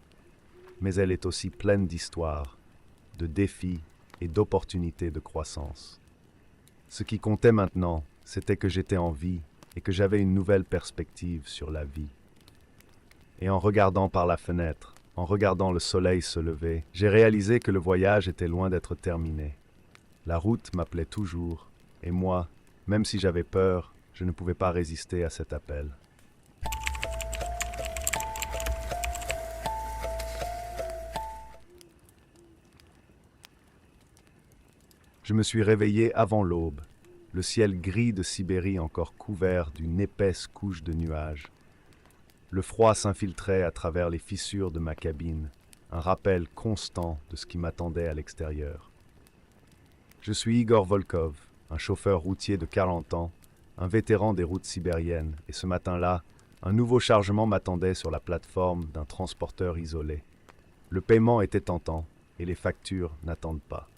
mais elle est aussi pleine d'histoires, de défis et d'opportunités de croissance. Ce qui comptait maintenant, c'était que j'étais en vie et que j'avais une nouvelle perspective sur la vie. Et en regardant par la fenêtre, en regardant le soleil se lever, j'ai réalisé que le voyage était loin d'être terminé. La route m'appelait toujours, et moi, même si j'avais peur, je ne pouvais pas résister à cet appel. Je me suis réveillé avant l'aube, le ciel gris de Sibérie encore couvert d'une épaisse couche de nuages. Le froid s'infiltrait à travers les fissures de ma cabine, un rappel constant de ce qui m'attendait à l'extérieur. Je suis Igor Volkov, un chauffeur routier de 40 ans, un vétéran des routes sibériennes, et ce matin-là, un nouveau chargement m'attendait sur la plateforme d'un transporteur isolé. Le paiement était tentant, et les factures n'attendent pas.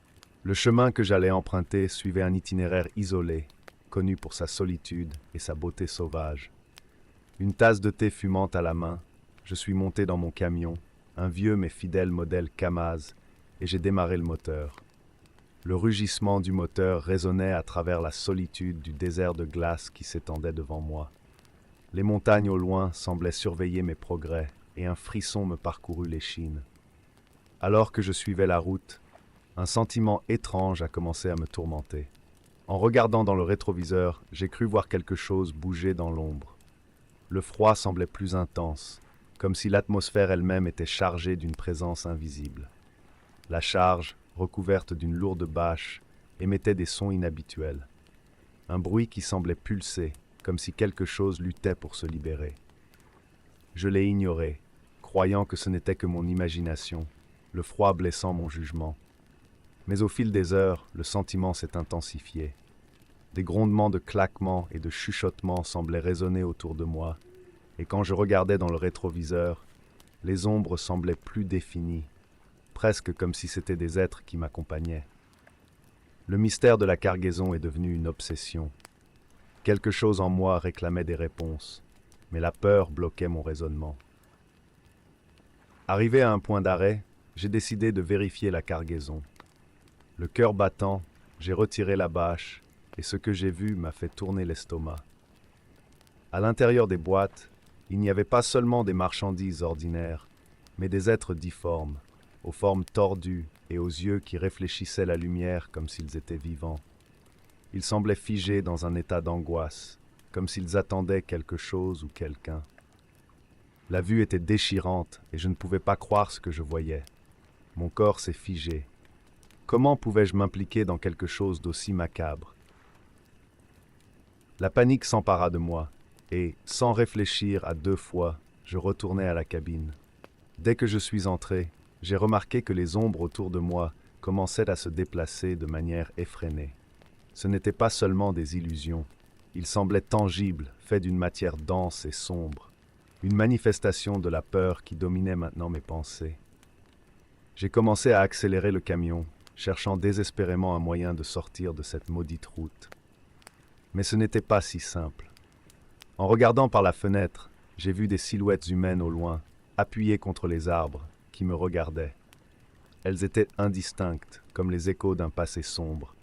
Le chemin que j'allais emprunter suivait un itinéraire isolé, connu pour sa solitude et sa beauté sauvage. Une tasse de thé fumante à la main, je suis monté dans mon camion, un vieux mais fidèle modèle Kamaz, et j'ai démarré le moteur. Le rugissement du moteur résonnait à travers la solitude du désert de glace qui s'étendait devant moi. Les montagnes au loin semblaient surveiller mes progrès, et un frisson me parcourut l'échine. Alors que je suivais la route, un sentiment étrange a commencé à me tourmenter. En regardant dans le rétroviseur, j'ai cru voir quelque chose bouger dans l'ombre. Le froid semblait plus intense, comme si l'atmosphère elle-même était chargée d'une présence invisible. La charge, recouverte d'une lourde bâche, émettait des sons inhabituels. Un bruit qui semblait pulser, comme si quelque chose luttait pour se libérer. Je l'ai ignoré, croyant que ce n'était que mon imagination, le froid blessant mon jugement. Mais au fil des heures, le sentiment s'est intensifié. Des grondements de claquements et de chuchotements semblaient résonner autour de moi, et quand je regardais dans le rétroviseur, les ombres semblaient plus définies, presque comme si c'étaient des êtres qui m'accompagnaient. Le mystère de la cargaison est devenu une obsession. Quelque chose en moi réclamait des réponses, mais la peur bloquait mon raisonnement. Arrivé à un point d'arrêt, j'ai décidé de vérifier la cargaison. Le cœur battant, j'ai retiré la bâche, et ce que j'ai vu m'a fait tourner l'estomac. À l'intérieur des boîtes, il n'y avait pas seulement des marchandises ordinaires, mais des êtres difformes, aux formes tordues et aux yeux qui réfléchissaient la lumière comme s'ils étaient vivants. Ils semblaient figés dans un état d'angoisse, comme s'ils attendaient quelque chose ou quelqu'un. La vue était déchirante et je ne pouvais pas croire ce que je voyais. Mon corps s'est figé. Comment pouvais-je m'impliquer dans quelque chose d'aussi macabre? La panique s'empara de moi, et, sans réfléchir à deux fois, je retournai à la cabine. Dès que je suis entré, j'ai remarqué que les ombres autour de moi commençaient à se déplacer de manière effrénée. Ce n'étaient pas seulement des illusions, ils semblaient tangibles, faits d'une matière dense et sombre, une manifestation de la peur qui dominait maintenant mes pensées. J'ai commencé à accélérer le camion, cherchant désespérément un moyen de sortir de cette maudite route. Mais ce n'était pas si simple. En regardant par la fenêtre, j'ai vu des silhouettes humaines au loin, appuyées contre les arbres, qui me regardaient. Elles étaient indistinctes, comme les échos d'un passé sombre,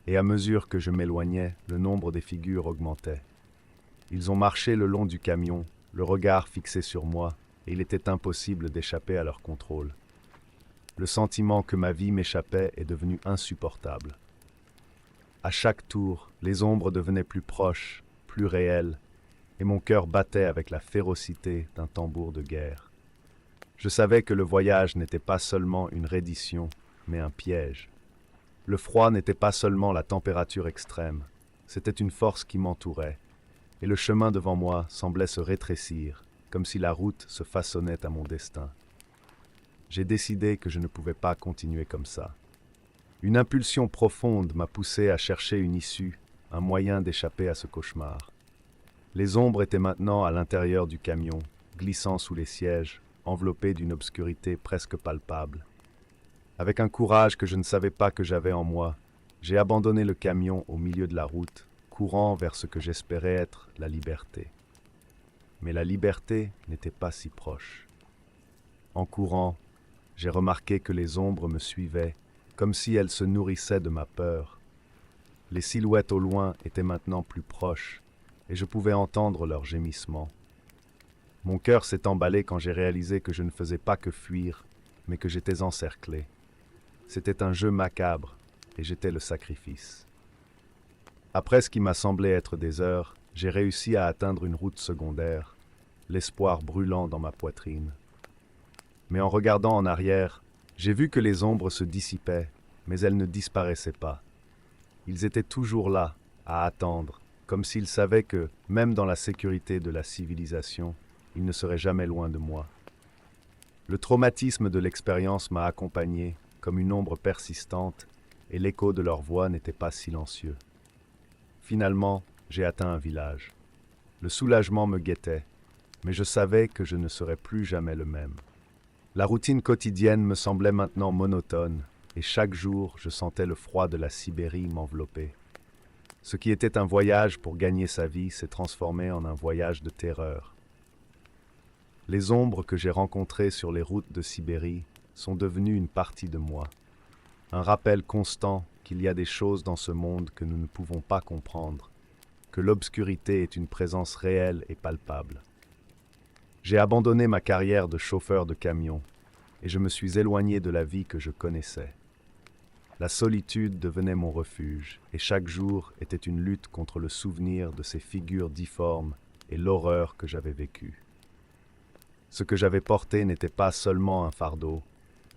et à mesure que je m'éloignais, le nombre des figures augmentait. Ils ont marché le long du camion, le regard fixé sur moi, et il était impossible d'échapper à leur contrôle. Le sentiment que ma vie m'échappait est devenu insupportable. À chaque tour, les ombres devenaient plus proches, plus réelles, et mon cœur battait avec la férocité d'un tambour de guerre. Je savais que le voyage n'était pas seulement une reddition, mais un piège. Le froid n'était pas seulement la température extrême, c'était une force qui m'entourait, et le chemin devant moi semblait se rétrécir, comme si la route se façonnait à mon destin. J'ai décidé que je ne pouvais pas continuer comme ça. Une impulsion profonde m'a poussé à chercher une issue, un moyen d'échapper à ce cauchemar. Les ombres étaient maintenant à l'intérieur du camion, glissant sous les sièges, enveloppées d'une obscurité presque palpable. Avec un courage que je ne savais pas que j'avais en moi, j'ai abandonné le camion au milieu de la route, courant vers ce que j'espérais être la liberté. Mais la liberté n'était pas si proche. En courant, j'ai remarqué que les ombres me suivaient, comme si elles se nourrissaient de ma peur. Les silhouettes au loin étaient maintenant plus proches, et je pouvais entendre leurs gémissements. Mon cœur s'est emballé quand j'ai réalisé que je ne faisais pas que fuir, mais que j'étais encerclé. C'était un jeu macabre, et j'étais le sacrifice. Après ce qui m'a semblé être des heures, j'ai réussi à atteindre une route secondaire, l'espoir brûlant dans ma poitrine. Mais en regardant en arrière, j'ai vu que les ombres se dissipaient, mais elles ne disparaissaient pas. Ils étaient toujours là, à attendre, comme s'ils savaient que, même dans la sécurité de la civilisation, ils ne seraient jamais loin de moi. Le traumatisme de l'expérience m'a accompagné, comme une ombre persistante, et l'écho de leur voix n'était pas silencieux. Finalement, j'ai atteint un village. Le soulagement me guettait, mais je savais que je ne serais plus jamais le même. La routine quotidienne me semblait maintenant monotone, et chaque jour je sentais le froid de la Sibérie m'envelopper. Ce qui était un voyage pour gagner sa vie s'est transformé en un voyage de terreur. Les ombres que j'ai rencontrées sur les routes de Sibérie sont devenues une partie de moi. Un rappel constant qu'il y a des choses dans ce monde que nous ne pouvons pas comprendre, que l'obscurité est une présence réelle et palpable. J'ai abandonné ma carrière de chauffeur de camion et je me suis éloigné de la vie que je connaissais. La solitude devenait mon refuge, et chaque jour était une lutte contre le souvenir de ces figures difformes et l'horreur que j'avais vécue. Ce que j'avais porté n'était pas seulement un fardeau,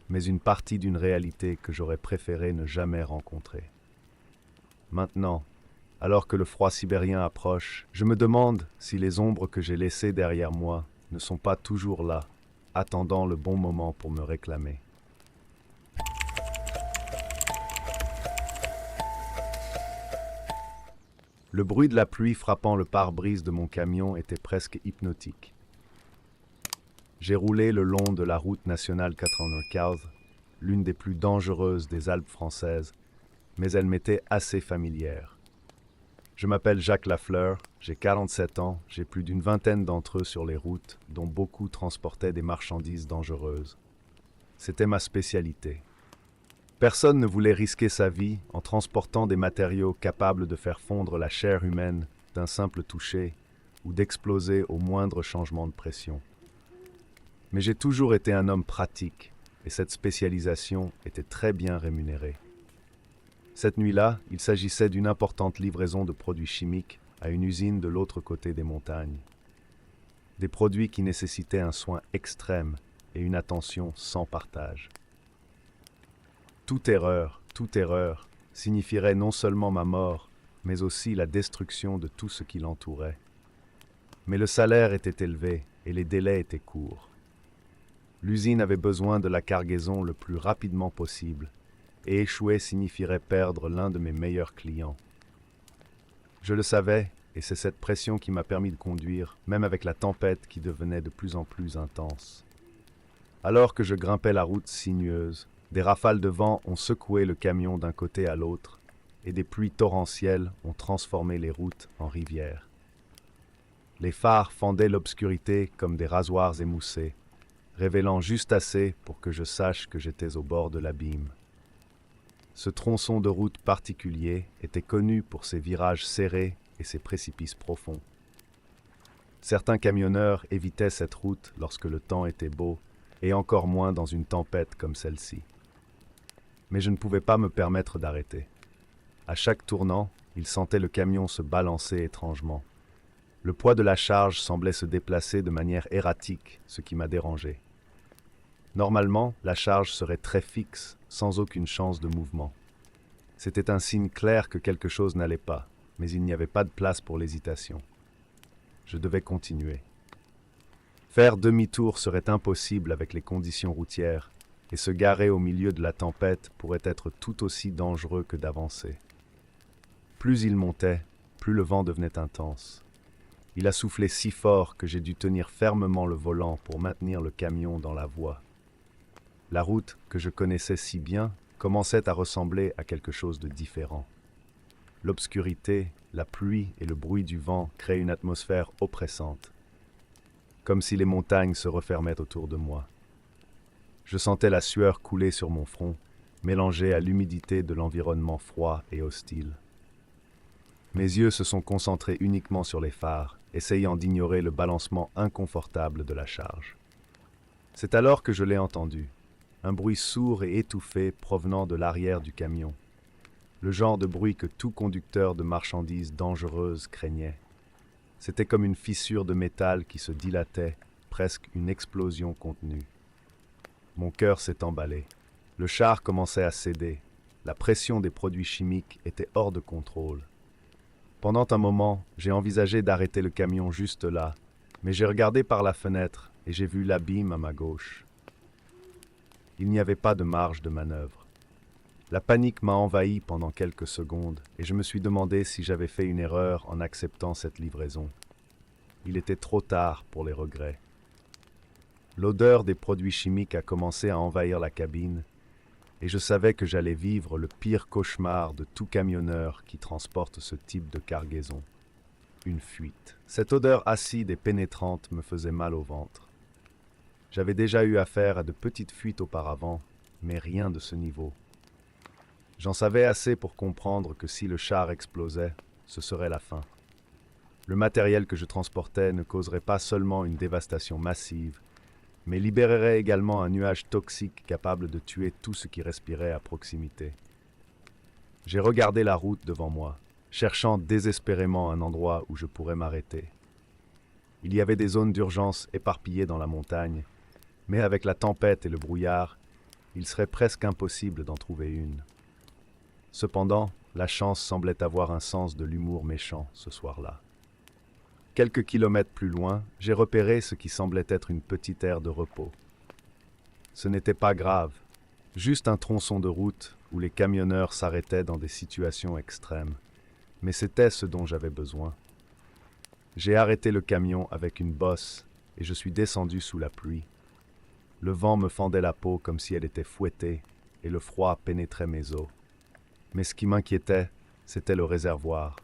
mais une partie d'une réalité que j'aurais préféré ne jamais rencontrer. Maintenant, alors que le froid sibérien approche, je me demande si les ombres que j'ai laissées derrière moi ne sont pas toujours là, attendant le bon moment pour me réclamer. Le bruit de la pluie frappant le pare-brise de mon camion était presque hypnotique. J'ai roulé le long de la route nationale 95, l'une des plus dangereuses des Alpes françaises, mais elle m'était assez familière. Je m'appelle Jacques Lafleur, j'ai 47 ans, j'ai plus d'une vingtaine d'entre eux sur les routes, dont beaucoup transportaient des marchandises dangereuses. C'était ma spécialité. Personne ne voulait risquer sa vie en transportant des matériaux capables de faire fondre la chair humaine d'un simple toucher ou d'exploser au moindre changement de pression. Mais j'ai toujours été un homme pratique et cette spécialisation était très bien rémunérée. Cette nuit-là, il s'agissait d'une importante livraison de produits chimiques à une usine de l'autre côté des montagnes. Des produits qui nécessitaient un soin extrême et une attention sans partage. Toute erreur signifierait non seulement ma mort, mais aussi la destruction de tout ce qui l'entourait. Mais le salaire était élevé et les délais étaient courts. L'usine avait besoin de la cargaison le plus rapidement possible, et échouer signifierait perdre l'un de mes meilleurs clients. Je le savais, et c'est cette pression qui m'a permis de conduire, même avec la tempête qui devenait de plus en plus intense. Alors que je grimpais la route sinueuse, des rafales de vent ont secoué le camion d'un côté à l'autre, et des pluies torrentielles ont transformé les routes en rivières. Les phares fendaient l'obscurité comme des rasoirs émoussés, révélant juste assez pour que je sache que j'étais au bord de l'abîme. Ce tronçon de route particulier était connu pour ses virages serrés et ses précipices profonds. Certains camionneurs évitaient cette route lorsque le temps était beau, et encore moins dans une tempête comme celle-ci. Mais je ne pouvais pas me permettre d'arrêter. À chaque tournant, il sentait le camion se balancer étrangement. Le poids de la charge semblait se déplacer de manière erratique, ce qui m'a dérangé. Normalement, la charge serait très fixe, sans aucune chance de mouvement. C'était un signe clair que quelque chose n'allait pas, mais il n'y avait pas de place pour l'hésitation. Je devais continuer. Faire demi-tour serait impossible avec les conditions routières, et se garer au milieu de la tempête pourrait être tout aussi dangereux que d'avancer. Plus il montait, plus le vent devenait intense. Il a soufflé si fort que j'ai dû tenir fermement le volant pour maintenir le camion dans la voie. La route, que je connaissais si bien, commençait à ressembler à quelque chose de différent. L'obscurité, la pluie et le bruit du vent créaient une atmosphère oppressante, comme si les montagnes se refermaient autour de moi. Je sentais la sueur couler sur mon front, mélangée à l'humidité de l'environnement froid et hostile. Mes yeux se sont concentrés uniquement sur les phares, essayant d'ignorer le balancement inconfortable de la charge. C'est alors que je l'ai entendu, un bruit sourd et étouffé provenant de l'arrière du camion, le genre de bruit que tout conducteur de marchandises dangereuses craignait. C'était comme une fissure de métal qui se dilatait, presque une explosion contenue. Mon cœur s'est emballé. Le char commençait à céder. La pression des produits chimiques était hors de contrôle. Pendant un moment, j'ai envisagé d'arrêter le camion juste là, mais j'ai regardé par la fenêtre et j'ai vu l'abîme à ma gauche. Il n'y avait pas de marge de manœuvre. La panique m'a envahi pendant quelques secondes et je me suis demandé si j'avais fait une erreur en acceptant cette livraison. Il était trop tard pour les regrets. L'odeur des produits chimiques a commencé à envahir la cabine et je savais que j'allais vivre le pire cauchemar de tout camionneur qui transporte ce type de cargaison. Une fuite. Cette odeur acide et pénétrante me faisait mal au ventre. J'avais déjà eu affaire à de petites fuites auparavant, mais rien de ce niveau. J'en savais assez pour comprendre que si le char explosait, ce serait la fin. Le matériel que je transportais ne causerait pas seulement une dévastation massive, mais libérerait également un nuage toxique capable de tuer tout ce qui respirait à proximité. J'ai regardé la route devant moi, cherchant désespérément un endroit où je pourrais m'arrêter. Il y avait des zones d'urgence éparpillées dans la montagne, mais avec la tempête et le brouillard, il serait presque impossible d'en trouver une. Cependant, la chance semblait avoir un sens de l'humour méchant ce soir-là. Quelques kilomètres plus loin, j'ai repéré ce qui semblait être une petite aire de repos. Ce n'était pas grave, juste un tronçon de route où les camionneurs s'arrêtaient dans des situations extrêmes. Mais c'était ce dont j'avais besoin. J'ai arrêté le camion avec une bosse et je suis descendu sous la pluie. Le vent me fendait la peau comme si elle était fouettée et le froid pénétrait mes os. Mais ce qui m'inquiétait, c'était le réservoir.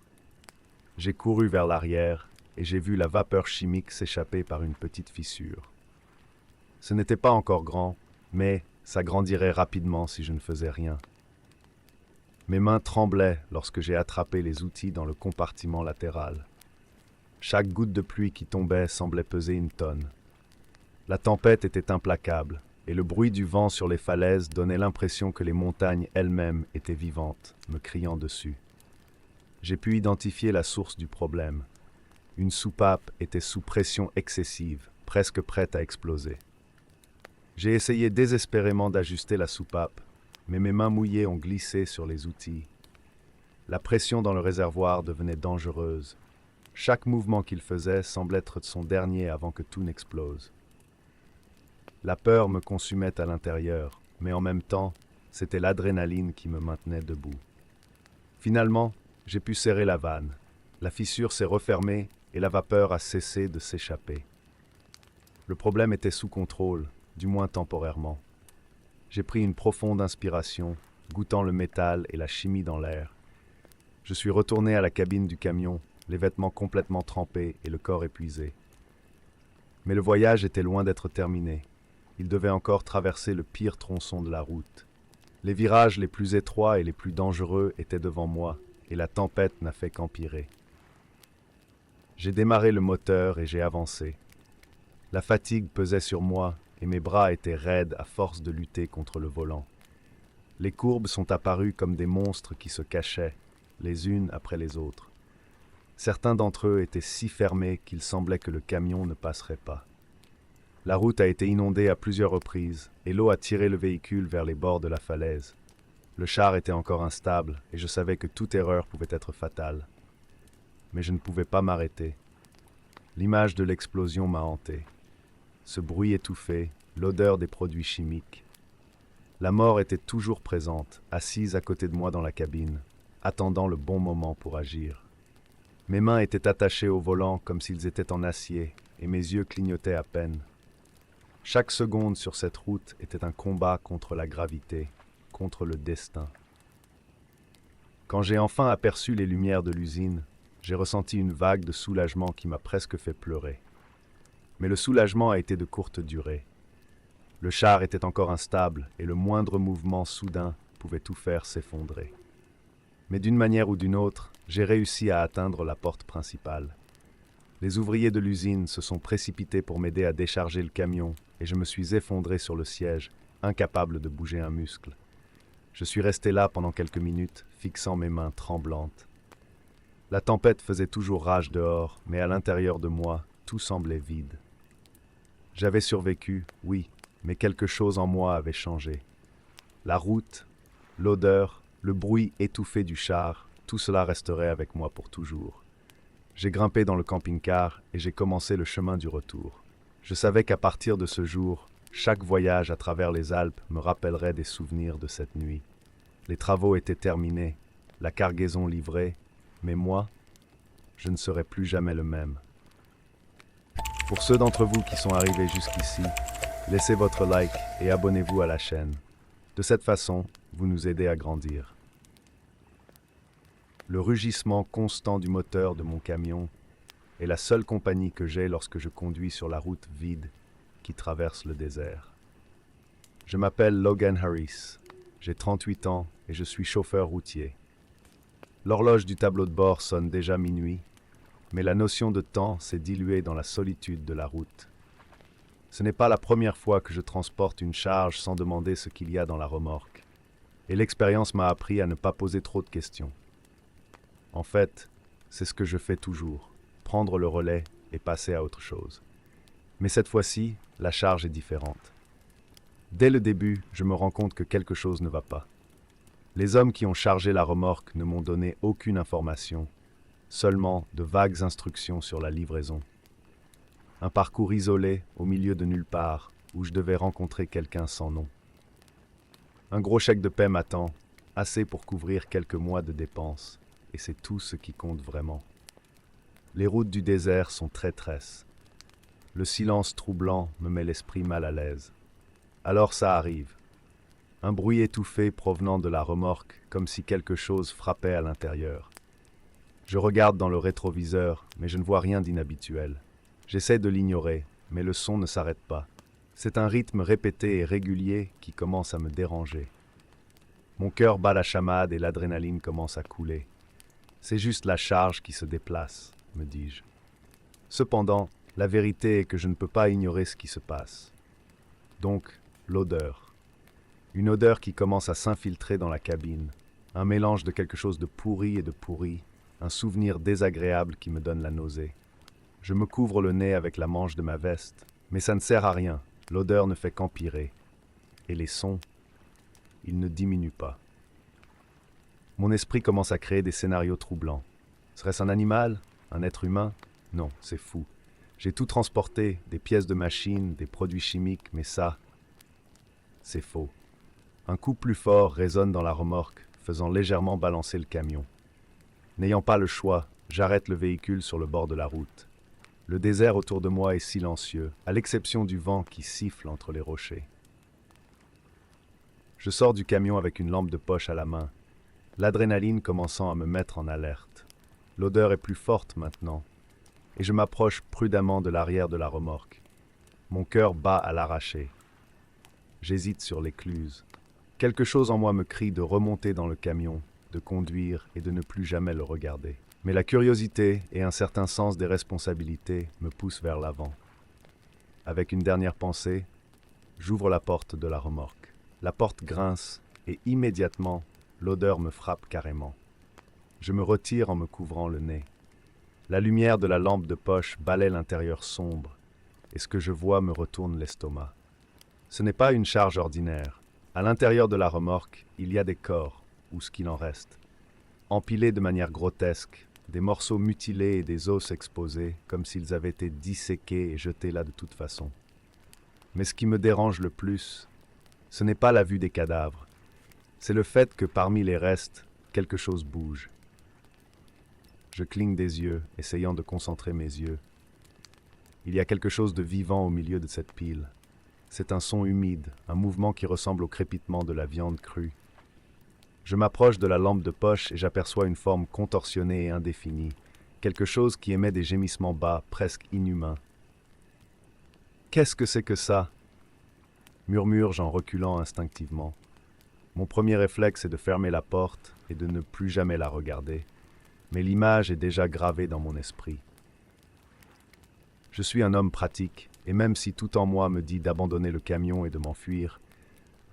J'ai couru vers l'arrière et j'ai vu la vapeur chimique s'échapper par une petite fissure. Ce n'était pas encore grand, mais ça grandirait rapidement si je ne faisais rien. Mes mains tremblaient lorsque j'ai attrapé les outils dans le compartiment latéral. Chaque goutte de pluie qui tombait semblait peser une tonne. La tempête était implacable, et le bruit du vent sur les falaises donnait l'impression que les montagnes elles-mêmes étaient vivantes, me criant dessus. J'ai pu identifier la source du problème. Une soupape était sous pression excessive, presque prête à exploser. J'ai essayé désespérément d'ajuster la soupape, mais mes mains mouillées ont glissé sur les outils. La pression dans le réservoir devenait dangereuse. Chaque mouvement qu'il faisait semblait être son dernier avant que tout n'explose. La peur me consumait à l'intérieur, mais en même temps, c'était l'adrénaline qui me maintenait debout. Finalement, j'ai pu serrer la vanne. La fissure s'est refermée et la vapeur a cessé de s'échapper. Le problème était sous contrôle, du moins temporairement. J'ai pris une profonde inspiration, goûtant le métal et la chimie dans l'air. Je suis retourné à la cabine du camion, les vêtements complètement trempés et le corps épuisé. Mais le voyage était loin d'être terminé. Il devait encore traverser le pire tronçon de la route. Les virages les plus étroits et les plus dangereux étaient devant moi, et la tempête n'a fait qu'empirer. J'ai démarré le moteur et j'ai avancé. La fatigue pesait sur moi et mes bras étaient raides à force de lutter contre le volant. Les courbes sont apparues comme des monstres qui se cachaient, les unes après les autres. Certains d'entre eux étaient si fermés qu'il semblait que le camion ne passerait pas. La route a été inondée à plusieurs reprises et l'eau a tiré le véhicule vers les bords de la falaise. Le char était encore instable et je savais que toute erreur pouvait être fatale. Mais je ne pouvais pas m'arrêter. L'image de l'explosion m'a hanté. Ce bruit étouffé, l'odeur des produits chimiques. La mort était toujours présente, assise à côté de moi dans la cabine, attendant le bon moment pour agir. Mes mains étaient attachées au volant comme s'ils étaient en acier, et mes yeux clignotaient à peine. Chaque seconde sur cette route était un combat contre la gravité, contre le destin. Quand j'ai enfin aperçu les lumières de l'usine, j'ai ressenti une vague de soulagement qui m'a presque fait pleurer. Mais le soulagement a été de courte durée. Le char était encore instable et le moindre mouvement soudain pouvait tout faire s'effondrer. Mais d'une manière ou d'une autre, j'ai réussi à atteindre la porte principale. Les ouvriers de l'usine se sont précipités pour m'aider à décharger le camion et je me suis effondré sur le siège, incapable de bouger un muscle. Je suis resté là pendant quelques minutes, fixant mes mains tremblantes. La tempête faisait toujours rage dehors, mais à l'intérieur de moi, tout semblait vide. J'avais survécu, oui, mais quelque chose en moi avait changé. La route, l'odeur, le bruit étouffé du char, tout cela resterait avec moi pour toujours. J'ai grimpé dans le camping-car et j'ai commencé le chemin du retour. Je savais qu'à partir de ce jour, chaque voyage à travers les Alpes me rappellerait des souvenirs de cette nuit. Les travaux étaient terminés, la cargaison livrée, mais moi, je ne serai plus jamais le même. Pour ceux d'entre vous qui sont arrivés jusqu'ici, laissez votre like et abonnez-vous à la chaîne. De cette façon, vous nous aidez à grandir. Le rugissement constant du moteur de mon camion est la seule compagnie que j'ai lorsque je conduis sur la route vide qui traverse le désert. Je m'appelle Logan Harris, j'ai 38 ans et je suis chauffeur routier. L'horloge du tableau de bord sonne déjà minuit, mais la notion de temps s'est diluée dans la solitude de la route. Ce n'est pas la première fois que je transporte une charge sans demander ce qu'il y a dans la remorque. Et l'expérience m'a appris à ne pas poser trop de questions. En fait, c'est ce que je fais toujours, prendre le relais et passer à autre chose. Mais cette fois-ci, la charge est différente. Dès le début, je me rends compte que quelque chose ne va pas. Les hommes qui ont chargé la remorque ne m'ont donné aucune information, seulement de vagues instructions sur la livraison. Un parcours isolé, au milieu de nulle part, où je devais rencontrer quelqu'un sans nom. Un gros chèque de paie m'attend, assez pour couvrir quelques mois de dépenses, et c'est tout ce qui compte vraiment. Les routes du désert sont traîtresses. Le silence troublant me met l'esprit mal à l'aise. Alors ça arrive. Un bruit étouffé provenant de la remorque, comme si quelque chose frappait à l'intérieur. Je regarde dans le rétroviseur, mais je ne vois rien d'inhabituel. J'essaie de l'ignorer, mais le son ne s'arrête pas. C'est un rythme répété et régulier qui commence à me déranger. Mon cœur bat la chamade et l'adrénaline commence à couler. C'est juste la charge qui se déplace, me dis-je. Cependant, la vérité est que je ne peux pas ignorer ce qui se passe. Donc, l'odeur. Une odeur qui commence à s'infiltrer dans la cabine. Un mélange de quelque chose de pourri et de pourri. Un souvenir désagréable qui me donne la nausée. Je me couvre le nez avec la manche de ma veste, mais ça ne sert à rien. L'odeur ne fait qu'empirer. Et les sons, ils ne diminuent pas. Mon esprit commence à créer des scénarios troublants. Serait-ce un animal? Un être humain? Non, c'est fou. J'ai tout transporté, des pièces de machine, des produits chimiques, mais ça, c'est faux. Un coup plus fort résonne dans la remorque, faisant légèrement balancer le camion. N'ayant pas le choix, j'arrête le véhicule sur le bord de la route. Le désert autour de moi est silencieux, à l'exception du vent qui siffle entre les rochers. Je sors du camion avec une lampe de poche à la main, l'adrénaline commençant à me mettre en alerte. L'odeur est plus forte maintenant, et je m'approche prudemment de l'arrière de la remorque. Mon cœur bat à l'arraché. J'hésite sur l'écluse. Quelque chose en moi me crie de remonter dans le camion, de conduire et de ne plus jamais le regarder. Mais la curiosité et un certain sens des responsabilités me poussent vers l'avant. Avec une dernière pensée, j'ouvre la porte de la remorque. La porte grince et immédiatement, l'odeur me frappe carrément. Je me retire en me couvrant le nez. La lumière de la lampe de poche balaie l'intérieur sombre et ce que je vois me retourne l'estomac. Ce n'est pas une charge ordinaire. À l'intérieur de la remorque, il y a des corps, ou ce qu'il en reste. Empilés de manière grotesque, des morceaux mutilés et des os exposés, comme s'ils avaient été disséqués et jetés là de toute façon. Mais ce qui me dérange le plus, ce n'est pas la vue des cadavres, c'est le fait que parmi les restes, quelque chose bouge. Je cligne des yeux, essayant de concentrer mes yeux. Il y a quelque chose de vivant au milieu de cette pile. C'est un son humide, un mouvement qui ressemble au crépitement de la viande crue. Je m'approche de la lampe de poche et j'aperçois une forme contorsionnée et indéfinie, quelque chose qui émet des gémissements bas, presque inhumains. « Qu'est-ce que c'est que ça ?» murmure-je en reculant instinctivement. Mon premier réflexe est de fermer la porte et de ne plus jamais la regarder, mais l'image est déjà gravée dans mon esprit. Je suis un homme pratique, et même si tout en moi me dit d'abandonner le camion et de m'enfuir,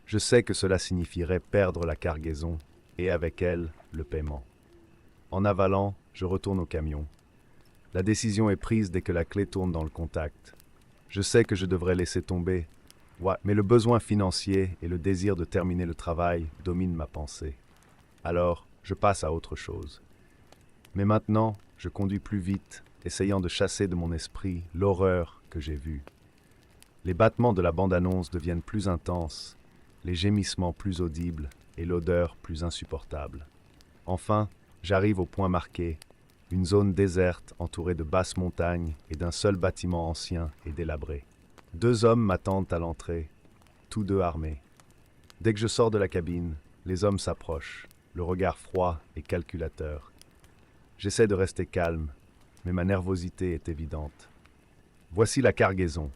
je sais que cela signifierait perdre la cargaison, et avec elle, le paiement. En avalant, je retourne au camion. La décision est prise dès que la clé tourne dans le contact. Je sais que je devrais laisser tomber, mais le besoin financier et le désir de terminer le travail dominent ma pensée. Alors, je passe à autre chose. Mais maintenant, je conduis plus vite, essayant de chasser de mon esprit l'horreur que j'ai vue. Les battements de la bande-annonce deviennent plus intenses, les gémissements plus audibles et l'odeur plus insupportable. Enfin, j'arrive au point marqué, une zone déserte entourée de basses montagnes et d'un seul bâtiment ancien et délabré. 2 hommes m'attendent à l'entrée, tous 2 armés. Dès que je sors de la cabine, les hommes s'approchent, le regard froid et calculateur. J'essaie de rester calme, mais ma nervosité est évidente. Voici la cargaison.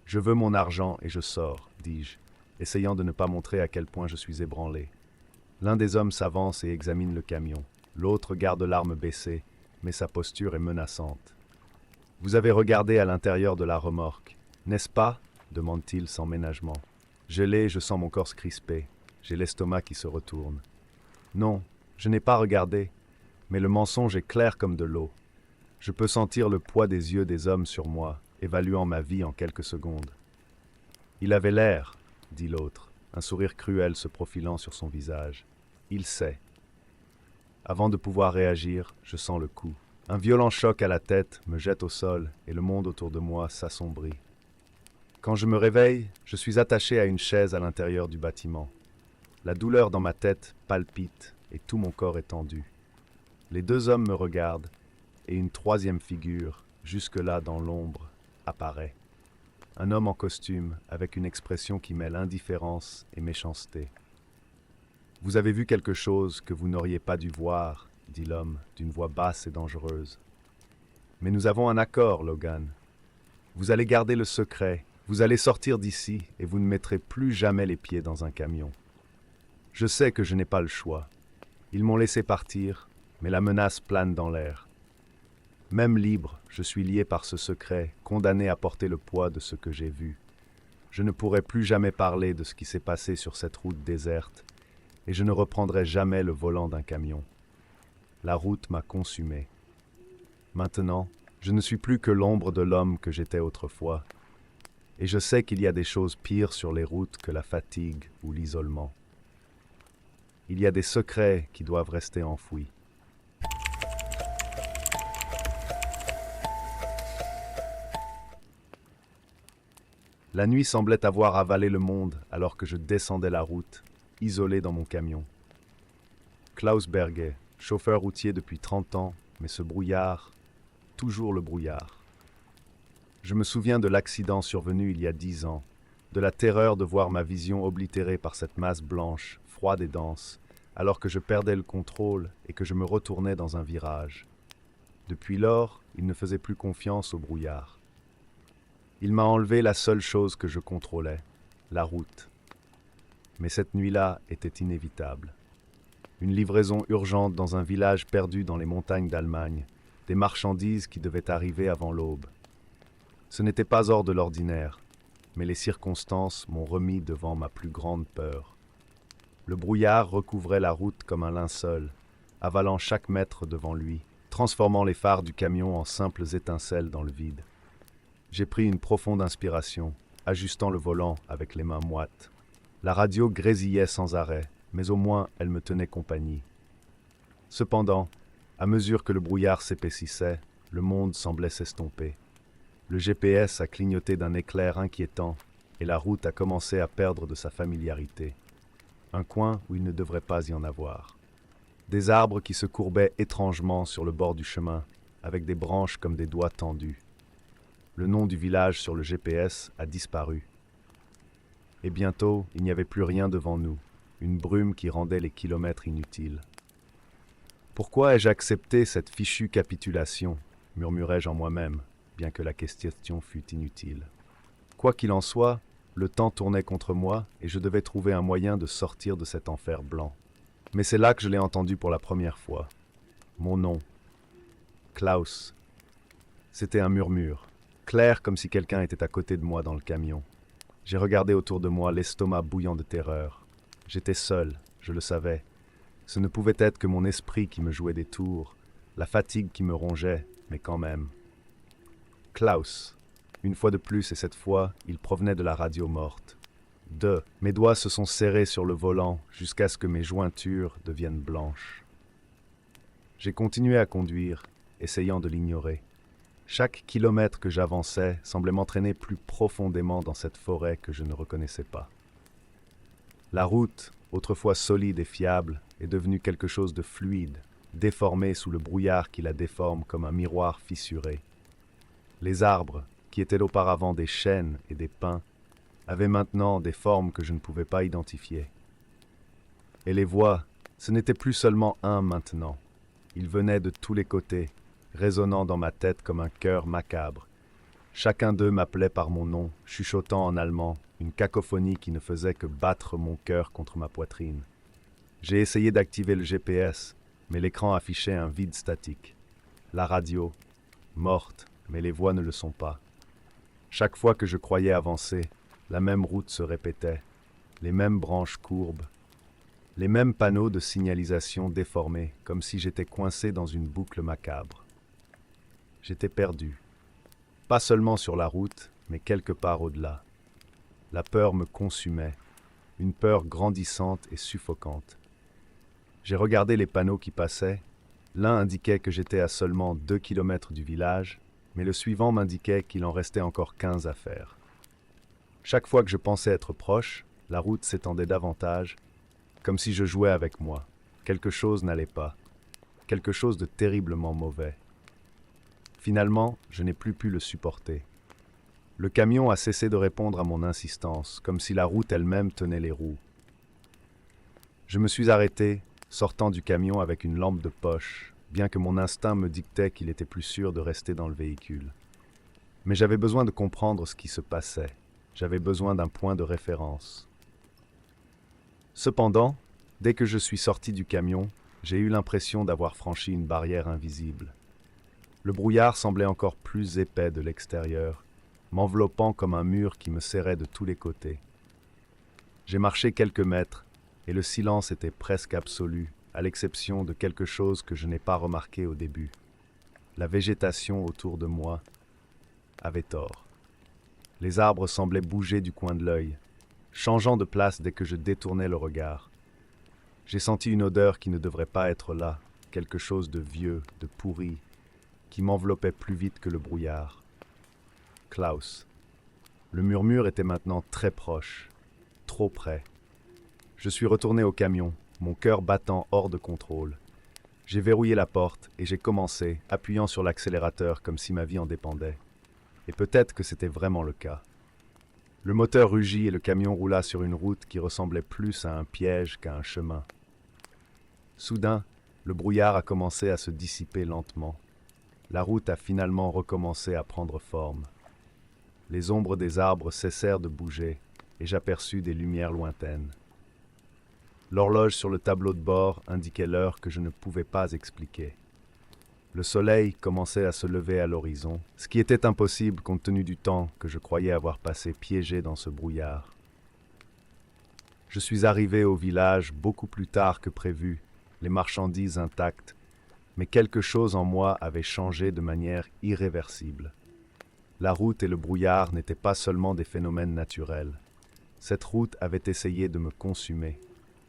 Je veux mon argent et je sors, dis-je, essayant de ne pas montrer à quel point je suis ébranlé. L'un des hommes s'avance et examine le camion. L'autre garde l'arme baissée, mais sa posture est menaçante. « Vous avez regardé à l'intérieur de la remorque, n'est-ce pas ?» demande-t-il sans ménagement. Gelé, je sens mon corps se crisper. J'ai l'estomac qui se retourne. Non, je n'ai pas regardé, mais le mensonge est clair comme de l'eau. Je peux sentir le poids des yeux des hommes sur moi, évaluant ma vie en quelques secondes. Il avait l'air, dit l'autre, un sourire cruel se profilant sur son visage. Il sait. Avant de pouvoir réagir, je sens le coup. Un violent choc à la tête me jette au sol et le monde autour de moi s'assombrit. Quand je me réveille, je suis attaché à une chaise à l'intérieur du bâtiment. La douleur dans ma tête palpite et tout mon corps est tendu. Les deux hommes me regardent et une troisième figure, jusque-là dans l'ombre, apparaît. Un homme en costume avec une expression qui mêle indifférence et méchanceté. « Vous avez vu quelque chose que vous n'auriez pas dû voir » dit l'homme d'une voix basse et dangereuse. « Mais nous avons un accord, Logan. Vous allez garder le secret, vous allez sortir d'ici et vous ne mettrez plus jamais les pieds dans un camion. Je sais que je n'ai pas le choix. Ils m'ont laissé partir, mais la menace plane dans l'air. Même libre, je suis lié par ce secret, condamné à porter le poids de ce que j'ai vu. Je ne pourrai plus jamais parler de ce qui s'est passé sur cette route déserte, et je ne reprendrai jamais le volant d'un camion. La route m'a consumé. Maintenant, je ne suis plus que l'ombre de l'homme que j'étais autrefois, et je sais qu'il y a des choses pires sur les routes que la fatigue ou l'isolement. Il y a des secrets qui doivent rester enfouis. La nuit semblait avoir avalé le monde alors que je descendais la route, isolé dans mon camion. Klaus Berger, chauffeur routier depuis 30 ans, mais ce brouillard, toujours le brouillard. Je me souviens de l'accident survenu il y a 10 ans, de la terreur de voir ma vision oblitérée par cette masse blanche, froide et dense, alors que je perdais le contrôle et que je me retournais dans un virage. Depuis lors, il ne faisait plus confiance au brouillard. Il m'a enlevé la seule chose que je contrôlais, la route. Mais cette nuit-là était inévitable. Une livraison urgente dans un village perdu dans les montagnes d'Allemagne, des marchandises qui devaient arriver avant l'aube. Ce n'était pas hors de l'ordinaire, mais les circonstances m'ont remis devant ma plus grande peur. Le brouillard recouvrait la route comme un linceul, avalant chaque mètre devant lui, transformant les phares du camion en simples étincelles dans le vide. J'ai pris une profonde inspiration, ajustant le volant avec les mains moites. La radio grésillait sans arrêt, mais au moins elle me tenait compagnie. Cependant, à mesure que le brouillard s'épaississait, le monde semblait s'estomper. Le GPS a clignoté d'un éclair inquiétant et la route a commencé à perdre de sa familiarité. Un coin où il ne devrait pas y en avoir. Des arbres qui se courbaient étrangement sur le bord du chemin, avec des branches comme des doigts tendus. Le nom du village sur le GPS a disparu. Et bientôt, il n'y avait plus rien devant nous, une brume qui rendait les kilomètres inutiles. Pourquoi ai-je accepté cette fichue capitulation, murmurai-je en moi-même, bien que la question fût inutile. Quoi qu'il en soit, le temps tournait contre moi et je devais trouver un moyen de sortir de cet enfer blanc. Mais c'est là que je l'ai entendu pour la première fois. Mon nom. Klaus. C'était un murmure, clair comme si quelqu'un était à côté de moi dans le camion. J'ai regardé autour de moi, l'estomac bouillant de terreur. J'étais seul, je le savais. Ce ne pouvait être que mon esprit qui me jouait des tours, la fatigue qui me rongeait, mais quand même. Klaus. Une fois de plus, et cette fois, il provenait de la radio morte. Mes doigts se sont serrés sur le volant jusqu'à ce que mes jointures deviennent blanches. J'ai continué à conduire, essayant de l'ignorer. Chaque kilomètre que j'avançais semblait m'entraîner plus profondément dans cette forêt que je ne reconnaissais pas. La route, autrefois solide et fiable, est devenue quelque chose de fluide, déformé sous le brouillard qui la déforme comme un miroir fissuré. Les arbres, qui étaient auparavant des chênes et des pins, avaient maintenant des formes que je ne pouvais pas identifier. Et les voix, ce n'était plus seulement un maintenant. Ils venaient de tous les côtés, résonnant dans ma tête comme un chœur macabre. Chacun d'eux m'appelait par mon nom, chuchotant en allemand, une cacophonie qui ne faisait que battre mon cœur contre ma poitrine. J'ai essayé d'activer le GPS, mais l'écran affichait un vide statique. La radio, morte, mais les voix ne le sont pas. Chaque fois que je croyais avancer, la même route se répétait, les mêmes branches courbes, Les mêmes panneaux de signalisation déformés, comme si j'étais coincé dans une boucle macabre. J'étais perdu. Pas seulement sur la route, mais quelque part au-delà. La peur me consumait, une peur grandissante et suffocante. J'ai regardé les panneaux qui passaient. L'un indiquait que j'étais à seulement 2 kilomètres du village, mais le suivant m'indiquait qu'il en restait encore 15 à faire. Chaque fois que je pensais être proche, la route s'étendait davantage, comme si je jouais avec moi. Quelque chose n'allait pas, quelque chose de terriblement mauvais. Finalement, je n'ai plus pu le supporter. Le camion a cessé de répondre à mon insistance, comme si la route elle-même tenait les roues. Je me suis arrêté, sortant du camion avec une lampe de poche, bien que mon instinct me dictait qu'il était plus sûr de rester dans le véhicule. Mais j'avais besoin de comprendre ce qui se passait. J'avais besoin d'un point de référence. Cependant, dès que je suis sorti du camion, j'ai eu l'impression d'avoir franchi une barrière invisible. Le brouillard semblait encore plus épais de l'extérieur, m'enveloppant comme un mur qui me serrait de tous les côtés. J'ai marché quelques mètres, et le silence était presque absolu, à l'exception de quelque chose que je n'ai pas remarqué au début. La végétation autour de moi avait tort. Les arbres semblaient bouger du coin de l'œil, changeant de place dès que je détournais le regard. J'ai senti une odeur qui ne devrait pas être là, quelque chose de vieux, de pourri, qui m'enveloppait plus vite que le brouillard. Klaus. Le murmure était maintenant très proche, trop près. Je suis retourné au camion, mon cœur battant hors de contrôle. J'ai verrouillé la porte et j'ai commencé, appuyant sur l'accélérateur comme si ma vie en dépendait. Et peut-être que c'était vraiment le cas. Le moteur rugit et le camion roula sur une route qui ressemblait plus à un piège qu'à un chemin. Soudain, le brouillard a commencé à se dissiper lentement. La route a finalement recommencé à prendre forme. Les ombres des arbres cessèrent de bouger et j'aperçus des lumières lointaines. L'horloge sur le tableau de bord indiquait l'heure que je ne pouvais pas expliquer. Le soleil commençait à se lever à l'horizon, ce qui était impossible compte tenu du temps que je croyais avoir passé piégé dans ce brouillard. Je suis arrivé au village beaucoup plus tard que prévu, les marchandises intactes, mais quelque chose en moi avait changé de manière irréversible. La route et le brouillard n'étaient pas seulement des phénomènes naturels. Cette route avait essayé de me consumer.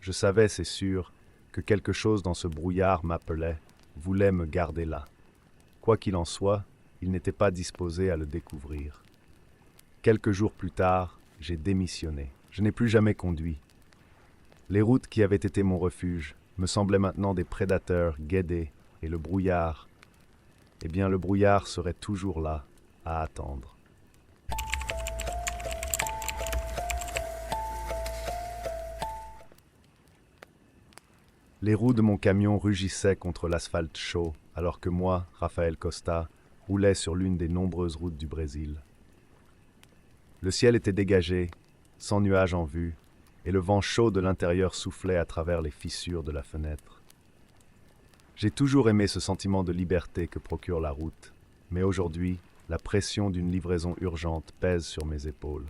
Je savais, c'est sûr, que quelque chose dans ce brouillard m'appelait, voulait me garder là. Quoi qu'il en soit, il n'était pas disposé à le découvrir. Quelques jours plus tard, j'ai démissionné. Je n'ai plus jamais conduit. Les routes qui avaient été mon refuge me semblaient maintenant des prédateurs guédés, et le brouillard, eh bien le brouillard serait toujours là, à attendre. Les roues de mon camion rugissaient contre l'asphalte chaud, alors que moi, Rafael Costa, roulais sur l'une des nombreuses routes du Brésil. Le ciel était dégagé, sans nuages en vue, et le vent chaud de l'intérieur soufflait à travers les fissures de la fenêtre. J'ai toujours aimé ce sentiment de liberté que procure la route, mais aujourd'hui, la pression d'une livraison urgente pèse sur mes épaules.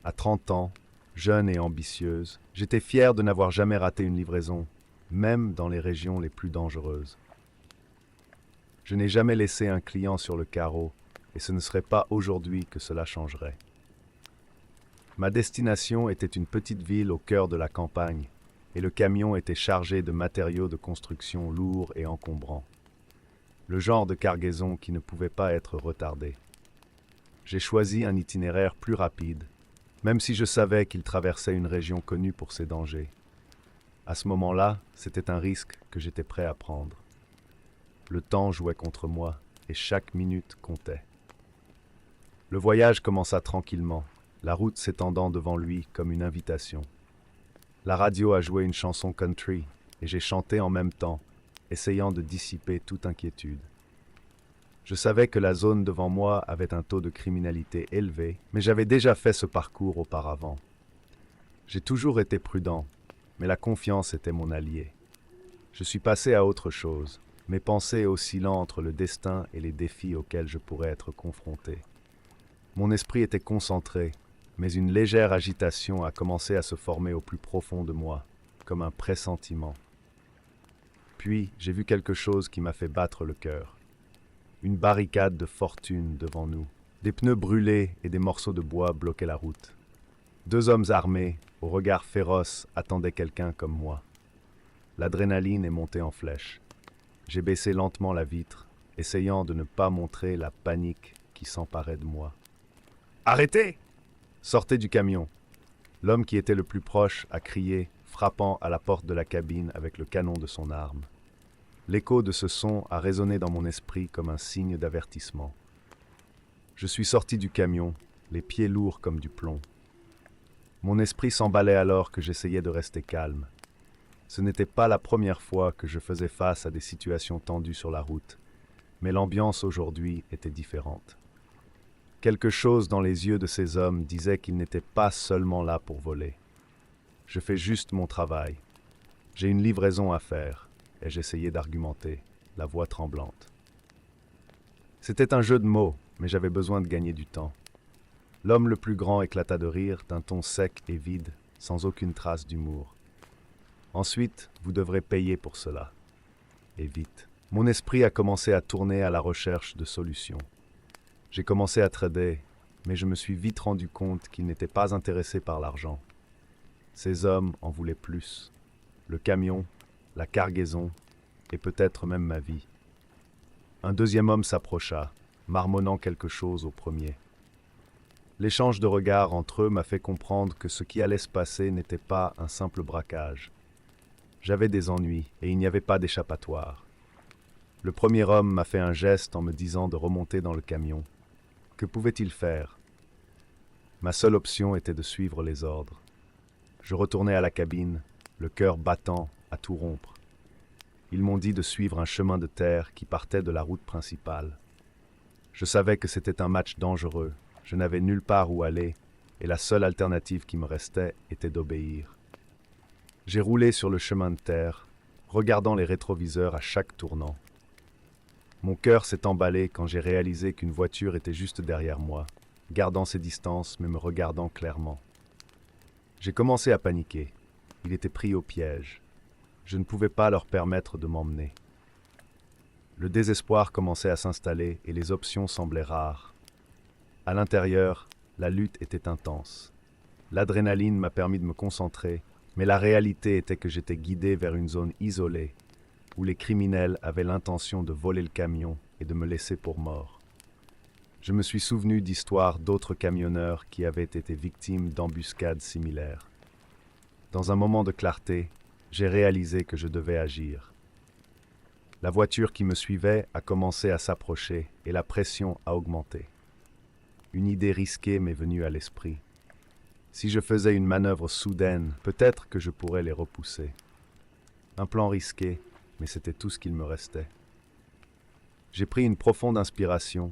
À 30 ans, jeune et ambitieuse, j'étais fier de n'avoir jamais raté une livraison, même dans les régions les plus dangereuses. Je n'ai jamais laissé un client sur le carreau, et ce ne serait pas aujourd'hui que cela changerait. Ma destination était une petite ville au cœur de la campagne, et le camion était chargé de matériaux de construction lourds et encombrants. Le genre de cargaison qui ne pouvait pas être retardé. J'ai choisi un itinéraire plus rapide, même si je savais qu'il traversait une région connue pour ses dangers. À ce moment-là, c'était un risque que j'étais prêt à prendre. Le temps jouait contre moi, et chaque minute comptait. Le voyage commença tranquillement, la route s'étendant devant lui comme une invitation. La radio a joué une chanson country, et j'ai chanté en même temps, essayant de dissiper toute inquiétude. Je savais que la zone devant moi avait un taux de criminalité élevé, mais j'avais déjà fait ce parcours auparavant. J'ai toujours été prudent, mais la confiance était mon allié. Je suis passé à autre chose, mes pensées oscillant entre le destin et les défis auxquels je pourrais être confronté. Mon esprit était concentré, mais une légère agitation a commencé à se former au plus profond de moi, comme un pressentiment. Puis, j'ai vu quelque chose qui m'a fait battre le cœur. Une barricade de fortune devant nous. Des pneus brûlés et des morceaux de bois bloquaient la route. Deux hommes armés, au regard féroce, attendaient quelqu'un comme moi. L'adrénaline est montée en flèche. J'ai baissé lentement la vitre, essayant de ne pas montrer la panique qui s'emparait de moi. « Arrêtez !» Sortez du camion. L'homme qui était le plus proche a crié, frappant à la porte de la cabine avec le canon de son arme. L'écho de ce son a résonné dans mon esprit comme un signe d'avertissement. Je suis sorti du camion, les pieds lourds comme du plomb. Mon esprit s'emballait alors que j'essayais de rester calme. Ce n'était pas la première fois que je faisais face à des situations tendues sur la route, mais l'ambiance aujourd'hui était différente. Quelque chose dans les yeux de ces hommes disait qu'ils n'étaient pas seulement là pour voler. Je fais juste mon travail. J'ai une livraison à faire, et j'essayais d'argumenter, la voix tremblante. C'était un jeu de mots, mais j'avais besoin de gagner du temps. L'homme le plus grand éclata de rire d'un ton sec et vide, sans aucune trace d'humour. Ensuite, vous devrez payer pour cela. Et vite. Mon esprit a commencé à tourner à la recherche de solutions. J'ai commencé à trader, mais je me suis vite rendu compte qu'ils n'étaient pas intéressés par l'argent. Ces hommes en voulaient plus. Le camion, la cargaison, et peut-être même ma vie. Un deuxième homme s'approcha, marmonnant quelque chose au premier. L'échange de regards entre eux m'a fait comprendre que ce qui allait se passer n'était pas un simple braquage. J'avais des ennuis, et il n'y avait pas d'échappatoire. Le premier homme m'a fait un geste en me disant de remonter dans le camion. Que pouvait-il faire? Ma seule option était de suivre les ordres. Je retournai à la cabine, le cœur battant à tout rompre. Ils m'ont dit de suivre un chemin de terre qui partait de la route principale. Je savais que c'était un match dangereux, je n'avais nulle part où aller, et la seule alternative qui me restait était d'obéir. J'ai roulé sur le chemin de terre, regardant les rétroviseurs à chaque tournant. Mon cœur s'est emballé quand j'ai réalisé qu'une voiture était juste derrière moi, gardant ses distances mais me regardant clairement. J'ai commencé à paniquer. Il était pris au piège. Je ne pouvais pas leur permettre de m'emmener. Le désespoir commençait à s'installer et les options semblaient rares. À l'intérieur, la lutte était intense. L'adrénaline m'a permis de me concentrer, mais la réalité était que j'étais guidé vers une zone isolée, où les criminels avaient l'intention de voler le camion et de me laisser pour mort. Je me suis souvenu d'histoires d'autres camionneurs qui avaient été victimes d'embuscades similaires. Dans un moment de clarté, j'ai réalisé que je devais agir. La voiture qui me suivait a commencé à s'approcher et la pression a augmenté. Une idée risquée m'est venue à l'esprit. Si je faisais une manœuvre soudaine, peut-être que je pourrais les repousser. Un plan risqué, mais c'était tout ce qu'il me restait. J'ai pris une profonde inspiration,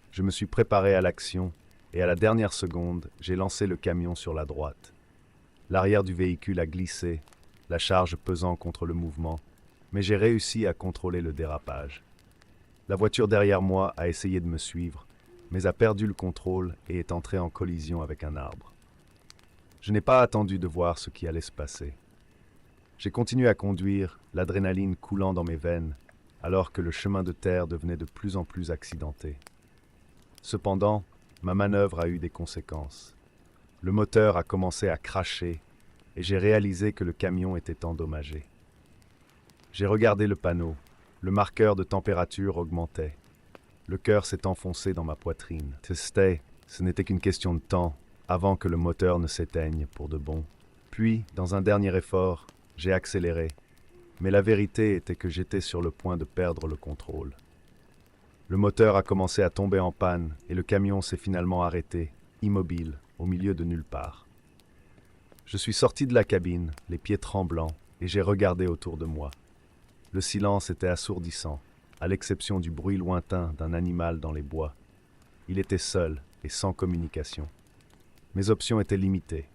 je me suis préparé à l'action et à la dernière seconde, j'ai lancé le camion sur la droite. L'arrière du véhicule a glissé, la charge pesant contre le mouvement, mais j'ai réussi à contrôler le dérapage. La voiture derrière moi a essayé de me suivre, mais a perdu le contrôle et est entrée en collision avec un arbre. Je n'ai pas attendu de voir ce qui allait se passer. J'ai continué à conduire, l'adrénaline coulant dans mes veines, alors que le chemin de terre devenait de plus en plus accidenté. Cependant, ma manœuvre a eu des conséquences. Le moteur a commencé à cracher et j'ai réalisé que le camion était endommagé. J'ai regardé le panneau, le marqueur de température augmentait. Le cœur s'est enfoncé dans ma poitrine. Ce n'était qu'une question de temps avant que le moteur ne s'éteigne pour de bon. Puis, dans un dernier effort, j'ai accéléré, mais la vérité était que j'étais sur le point de perdre le contrôle. Le moteur a commencé à tomber en panne et le camion s'est finalement arrêté, immobile, au milieu de nulle part. Je suis sorti de la cabine, les pieds tremblants, et j'ai regardé autour de moi. Le silence était assourdissant, à l'exception du bruit lointain d'un animal dans les bois. Il était seul et sans communication. Mes options étaient limitées.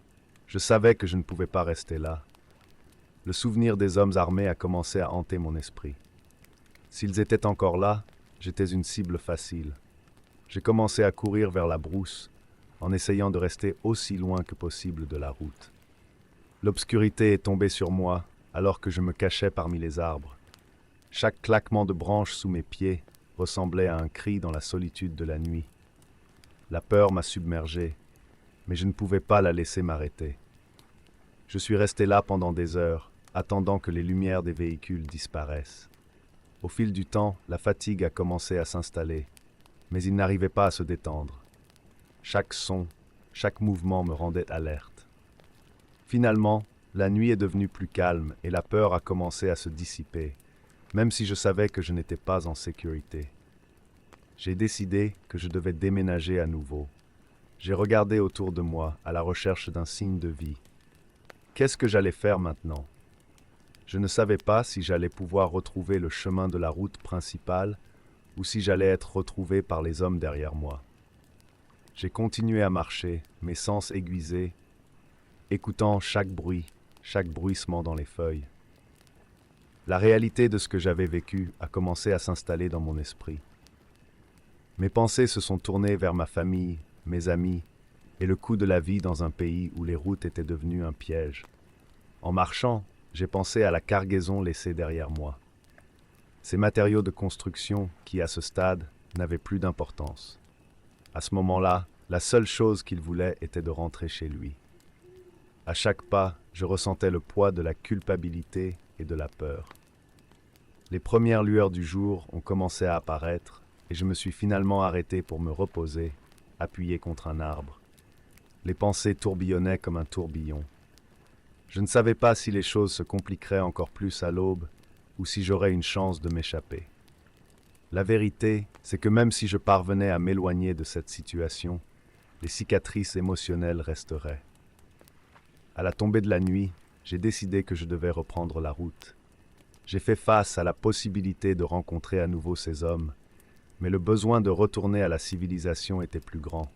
Je savais que je ne pouvais pas rester là. Le souvenir des hommes armés a commencé à hanter mon esprit. S'ils étaient encore là, j'étais une cible facile. J'ai commencé à courir vers la brousse, en essayant de rester aussi loin que possible de la route. L'obscurité est tombée sur moi, alors que je me cachais parmi les arbres. Chaque claquement de branches sous mes pieds ressemblait à un cri dans la solitude de la nuit. La peur m'a submergé, mais je ne pouvais pas la laisser m'arrêter. Je suis resté là pendant des heures, attendant que les lumières des véhicules disparaissent. Au fil du temps, la fatigue a commencé à s'installer, mais il n'arrivait pas à se détendre. Chaque son, chaque mouvement me rendait alerte. Finalement, la nuit est devenue plus calme et la peur a commencé à se dissiper, même si je savais que je n'étais pas en sécurité. J'ai décidé que je devais déménager à nouveau. J'ai regardé autour de moi à la recherche d'un signe de vie. Qu'est-ce que j'allais faire maintenant? Je ne savais pas si j'allais pouvoir retrouver le chemin de la route principale ou si j'allais être retrouvé par les hommes derrière moi. J'ai continué à marcher, mes sens aiguisés, écoutant chaque bruit, chaque bruissement dans les feuilles. La réalité de ce que j'avais vécu a commencé à s'installer dans mon esprit. Mes pensées se sont tournées vers ma famille, mes amis, et le coût de la vie dans un pays où les routes étaient devenues un piège. En marchant, j'ai pensé à la cargaison laissée derrière moi. Ces matériaux de construction qui, à ce stade, n'avaient plus d'importance. À ce moment-là, la seule chose qu'il voulait était de rentrer chez lui. À chaque pas, je ressentais le poids de la culpabilité et de la peur. Les premières lueurs du jour ont commencé à apparaître et je me suis finalement arrêté pour me reposer, appuyé contre un arbre. Les pensées tourbillonnaient comme un tourbillon. Je ne savais pas si les choses se compliqueraient encore plus à l'aube ou si j'aurais une chance de m'échapper. La vérité, c'est que même si je parvenais à m'éloigner de cette situation, les cicatrices émotionnelles resteraient. À la tombée de la nuit, j'ai décidé que je devais reprendre la route. J'ai fait face à la possibilité de rencontrer à nouveau ces hommes, mais le besoin de retourner à la civilisation était plus grand.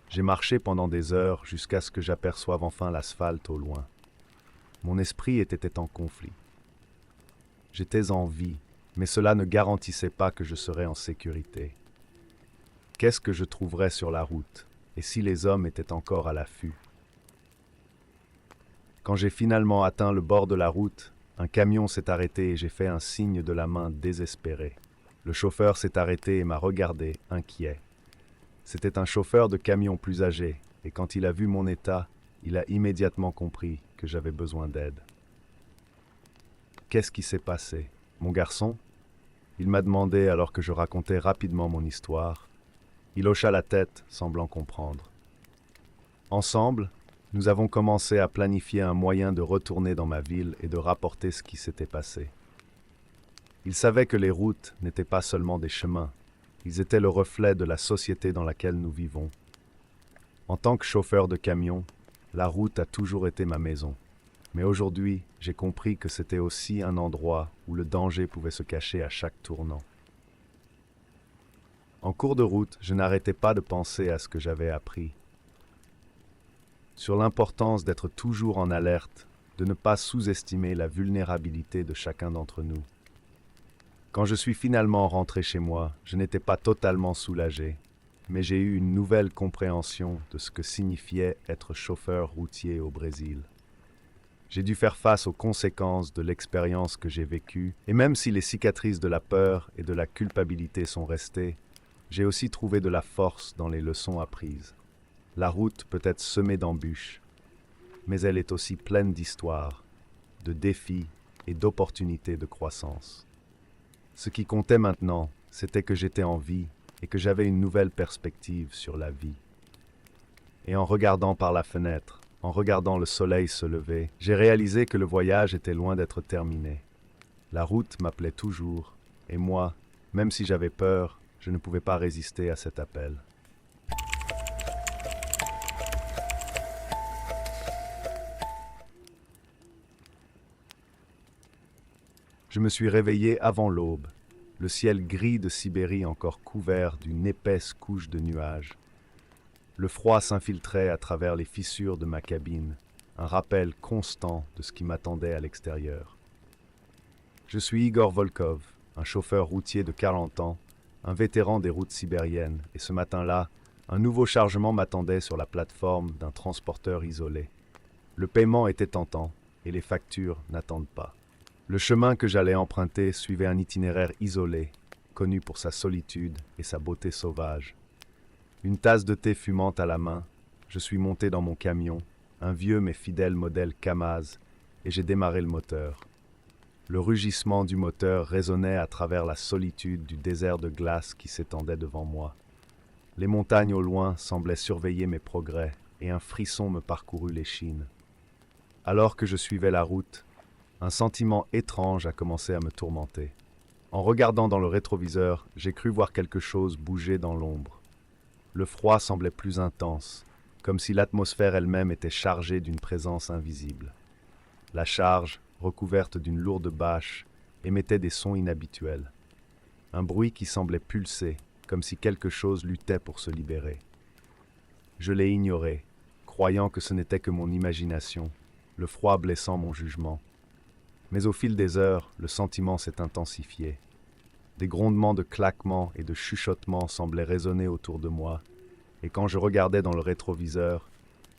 J'ai marché pendant des heures jusqu'à ce que j'aperçoive enfin l'asphalte au loin. Mon esprit était en conflit. J'étais en vie, mais cela ne garantissait pas que je serais en sécurité. Qu'est-ce que je trouverais sur la route, et si les hommes étaient encore à l'affût? Quand j'ai finalement atteint le bord de la route, un camion s'est arrêté et j'ai fait un signe de la main désespéré. Le chauffeur s'est arrêté et m'a regardé, inquiet. C'était un chauffeur de camion plus âgé, et quand il a vu mon état, il a immédiatement compris que j'avais besoin d'aide. Qu'est-ce qui s'est passé, mon garçon? Il m'a demandé alors que je racontais rapidement mon histoire. Il hocha la tête, semblant comprendre. Ensemble, nous avons commencé à planifier un moyen de retourner dans ma ville et de rapporter ce qui s'était passé. Il savait que les routes n'étaient pas seulement des chemins, ils étaient le reflet de la société dans laquelle nous vivons. En tant que chauffeur de camion, la route a toujours été ma maison. Mais aujourd'hui, j'ai compris que c'était aussi un endroit où le danger pouvait se cacher à chaque tournant. En cours de route, je n'arrêtais pas de penser à ce que j'avais appris. Sur l'importance d'être toujours en alerte, de ne pas sous-estimer la vulnérabilité de chacun d'entre nous. Quand je suis finalement rentré chez moi, je n'étais pas totalement soulagé, mais j'ai eu une nouvelle compréhension de ce que signifiait être chauffeur routier au Brésil. J'ai dû faire face aux conséquences de l'expérience que j'ai vécue, et même si les cicatrices de la peur et de la culpabilité sont restées, j'ai aussi trouvé de la force dans les leçons apprises. La route peut être semée d'embûches, mais elle est aussi pleine d'histoires, de défis et d'opportunités de croissance. Ce qui comptait maintenant, c'était que j'étais en vie et que j'avais une nouvelle perspective sur la vie. Et en regardant par la fenêtre, en regardant le soleil se lever, j'ai réalisé que le voyage était loin d'être terminé. La route m'appelait toujours, et moi, même si j'avais peur, je ne pouvais pas résister à cet appel. Je me suis réveillé avant l'aube, le ciel gris de Sibérie encore couvert d'une épaisse couche de nuages. Le froid s'infiltrait à travers les fissures de ma cabine, un rappel constant de ce qui m'attendait à l'extérieur. Je suis Igor Volkov, un chauffeur routier de 40 ans, un vétéran des routes sibériennes, et ce matin-là, un nouveau chargement m'attendait sur la plateforme d'un transporteur isolé. Le paiement était tentant, et les factures n'attendent pas. Le chemin que j'allais emprunter suivait un itinéraire isolé, connu pour sa solitude et sa beauté sauvage. Une tasse de thé fumante à la main, je suis monté dans mon camion, un vieux mais fidèle modèle Kamaz, et j'ai démarré le moteur. Le rugissement du moteur résonnait à travers la solitude du désert de glace qui s'étendait devant moi. Les montagnes au loin semblaient surveiller mes progrès, et un frisson me parcourut l'échine. Alors que je suivais la route, un sentiment étrange a commencé à me tourmenter. En regardant dans le rétroviseur, j'ai cru voir quelque chose bouger dans l'ombre. Le froid semblait plus intense, comme si l'atmosphère elle-même était chargée d'une présence invisible. La charge, recouverte d'une lourde bâche, émettait des sons inhabituels. Un bruit qui semblait pulser, comme si quelque chose luttait pour se libérer. Je l'ai ignoré, croyant que ce n'était que mon imagination, le froid blessant mon jugement. Mais au fil des heures, le sentiment s'est intensifié. Des grondements de claquements et de chuchotements semblaient résonner autour de moi, et quand je regardais dans le rétroviseur,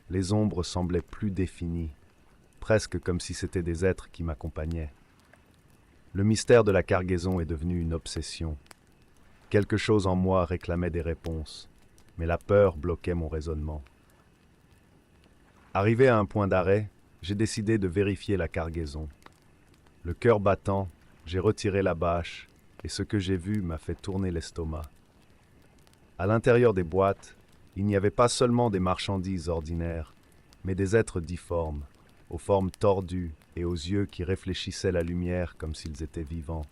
les ombres semblaient plus définies, presque comme si c'étaient des êtres qui m'accompagnaient. Le mystère de la cargaison est devenu une obsession. Quelque chose en moi réclamait des réponses, mais la peur bloquait mon raisonnement. Arrivé à un point d'arrêt, j'ai décidé de vérifier la cargaison. Le cœur battant, j'ai retiré la bâche, et ce que j'ai vu m'a fait tourner l'estomac. À l'intérieur des boîtes, il n'y avait pas seulement des marchandises ordinaires, mais des êtres difformes, aux formes tordues et aux yeux qui réfléchissaient la lumière comme s'ils étaient vivants.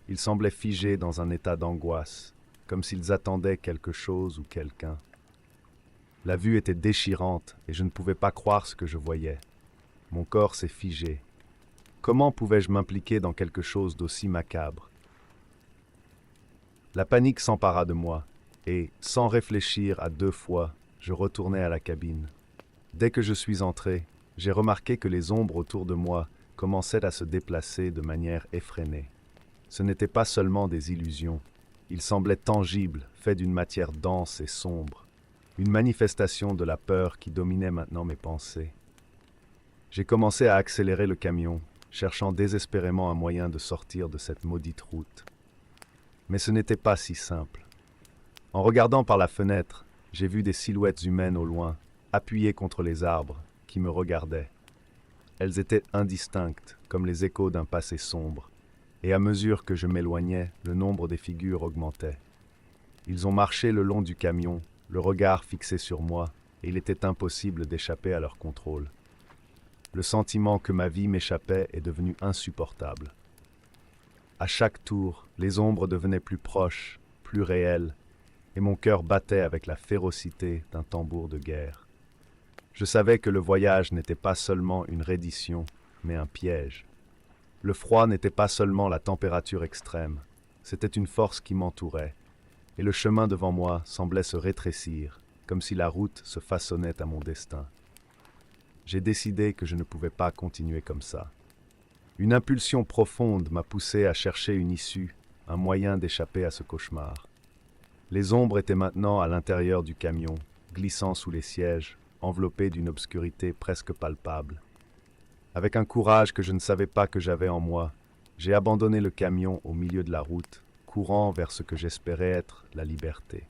Ils semblaient figés dans un état d'angoisse, comme s'ils attendaient quelque chose ou quelqu'un. La vue était déchirante et je ne pouvais pas croire ce que je voyais. Mon corps s'est figé. Comment pouvais-je m'impliquer dans quelque chose d'aussi macabre? La panique s'empara de moi, et, sans réfléchir à deux fois, je retournai à la cabine. Dès que je suis entré, j'ai remarqué que les ombres autour de moi commençaient à se déplacer de manière effrénée. Ce n'étaient pas seulement des illusions, ils semblaient tangibles, faits d'une matière dense et sombre, une manifestation de la peur qui dominait maintenant mes pensées. J'ai commencé à accélérer le camion, cherchant désespérément un moyen de sortir de cette maudite route. Mais ce n'était pas si simple. En regardant par la fenêtre, j'ai vu des silhouettes humaines au loin, appuyées contre les arbres, qui me regardaient. Elles étaient indistinctes, comme les échos d'un passé sombre, et à mesure que je m'éloignais, le nombre des figures augmentait. Ils ont marché le long du camion, le regard fixé sur moi, et il était impossible d'échapper à leur contrôle. Le sentiment que ma vie m'échappait est devenu insupportable. À chaque tour, les ombres devenaient plus proches, plus réelles, et mon cœur battait avec la férocité d'un tambour de guerre. Je savais que le voyage n'était pas seulement une reddition, mais un piège. Le froid n'était pas seulement la température extrême, c'était une force qui m'entourait, et le chemin devant moi semblait se rétrécir, comme si la route se façonnait à mon destin. J'ai décidé que je ne pouvais pas continuer comme ça. Une impulsion profonde m'a poussé à chercher une issue, un moyen d'échapper à ce cauchemar. Les ombres étaient maintenant à l'intérieur du camion, glissant sous les sièges, enveloppés d'une obscurité presque palpable. Avec un courage que je ne savais pas que j'avais en moi, j'ai abandonné le camion au milieu de la route, courant vers ce que j'espérais être la liberté.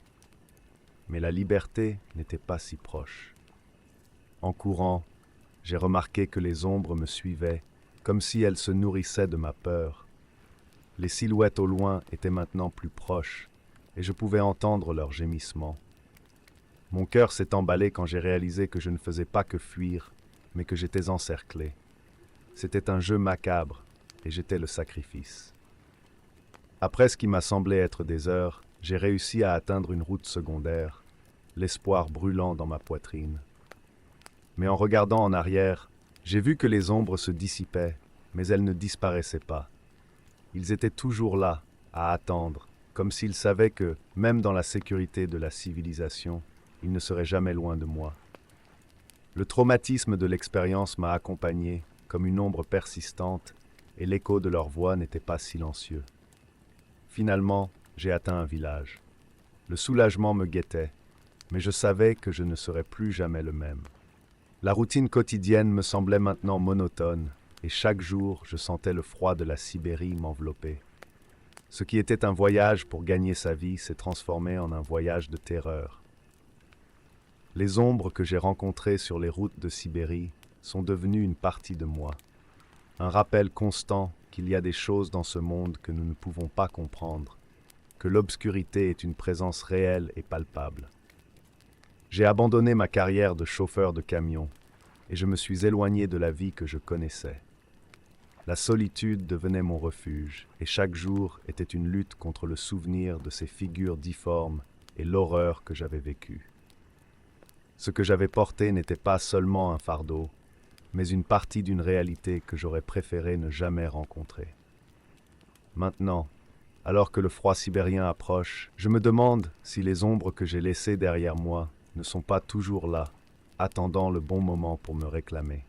Mais la liberté n'était pas si proche. En courant, j'ai remarqué que les ombres me suivaient, comme si elles se nourrissaient de ma peur. Les silhouettes au loin étaient maintenant plus proches, et je pouvais entendre leurs gémissements. Mon cœur s'est emballé quand j'ai réalisé que je ne faisais pas que fuir, mais que j'étais encerclé. C'était un jeu macabre, et j'étais le sacrifice. Après ce qui m'a semblé être des heures, j'ai réussi à atteindre une route secondaire, l'espoir brûlant dans ma poitrine. Mais en regardant en arrière, j'ai vu que les ombres se dissipaient, mais elles ne disparaissaient pas. Ils étaient toujours là, à attendre, comme s'ils savaient que, même dans la sécurité de la civilisation, ils ne seraient jamais loin de moi. Le traumatisme de l'expérience m'a accompagné, comme une ombre persistante, et l'écho de leur voix n'était pas silencieux. Finalement, j'ai atteint un village. Le soulagement me guettait, mais je savais que je ne serais plus jamais le même. La routine quotidienne me semblait maintenant monotone, et chaque jour je sentais le froid de la Sibérie m'envelopper. Ce qui était un voyage pour gagner sa vie s'est transformé en un voyage de terreur. Les ombres que j'ai rencontrées sur les routes de Sibérie sont devenues une partie de moi. Un rappel constant qu'il y a des choses dans ce monde que nous ne pouvons pas comprendre, que l'obscurité est une présence réelle et palpable. J'ai abandonné ma carrière de chauffeur de camion et je me suis éloigné de la vie que je connaissais. La solitude devenait mon refuge et chaque jour était une lutte contre le souvenir de ces figures difformes et l'horreur que j'avais vécue. Ce que j'avais porté n'était pas seulement un fardeau, mais une partie d'une réalité que j'aurais préféré ne jamais rencontrer. Maintenant, alors que le froid sibérien approche, je me demande si les ombres que j'ai laissées derrière moi ne sont pas toujours là, attendant le bon moment pour me réclamer.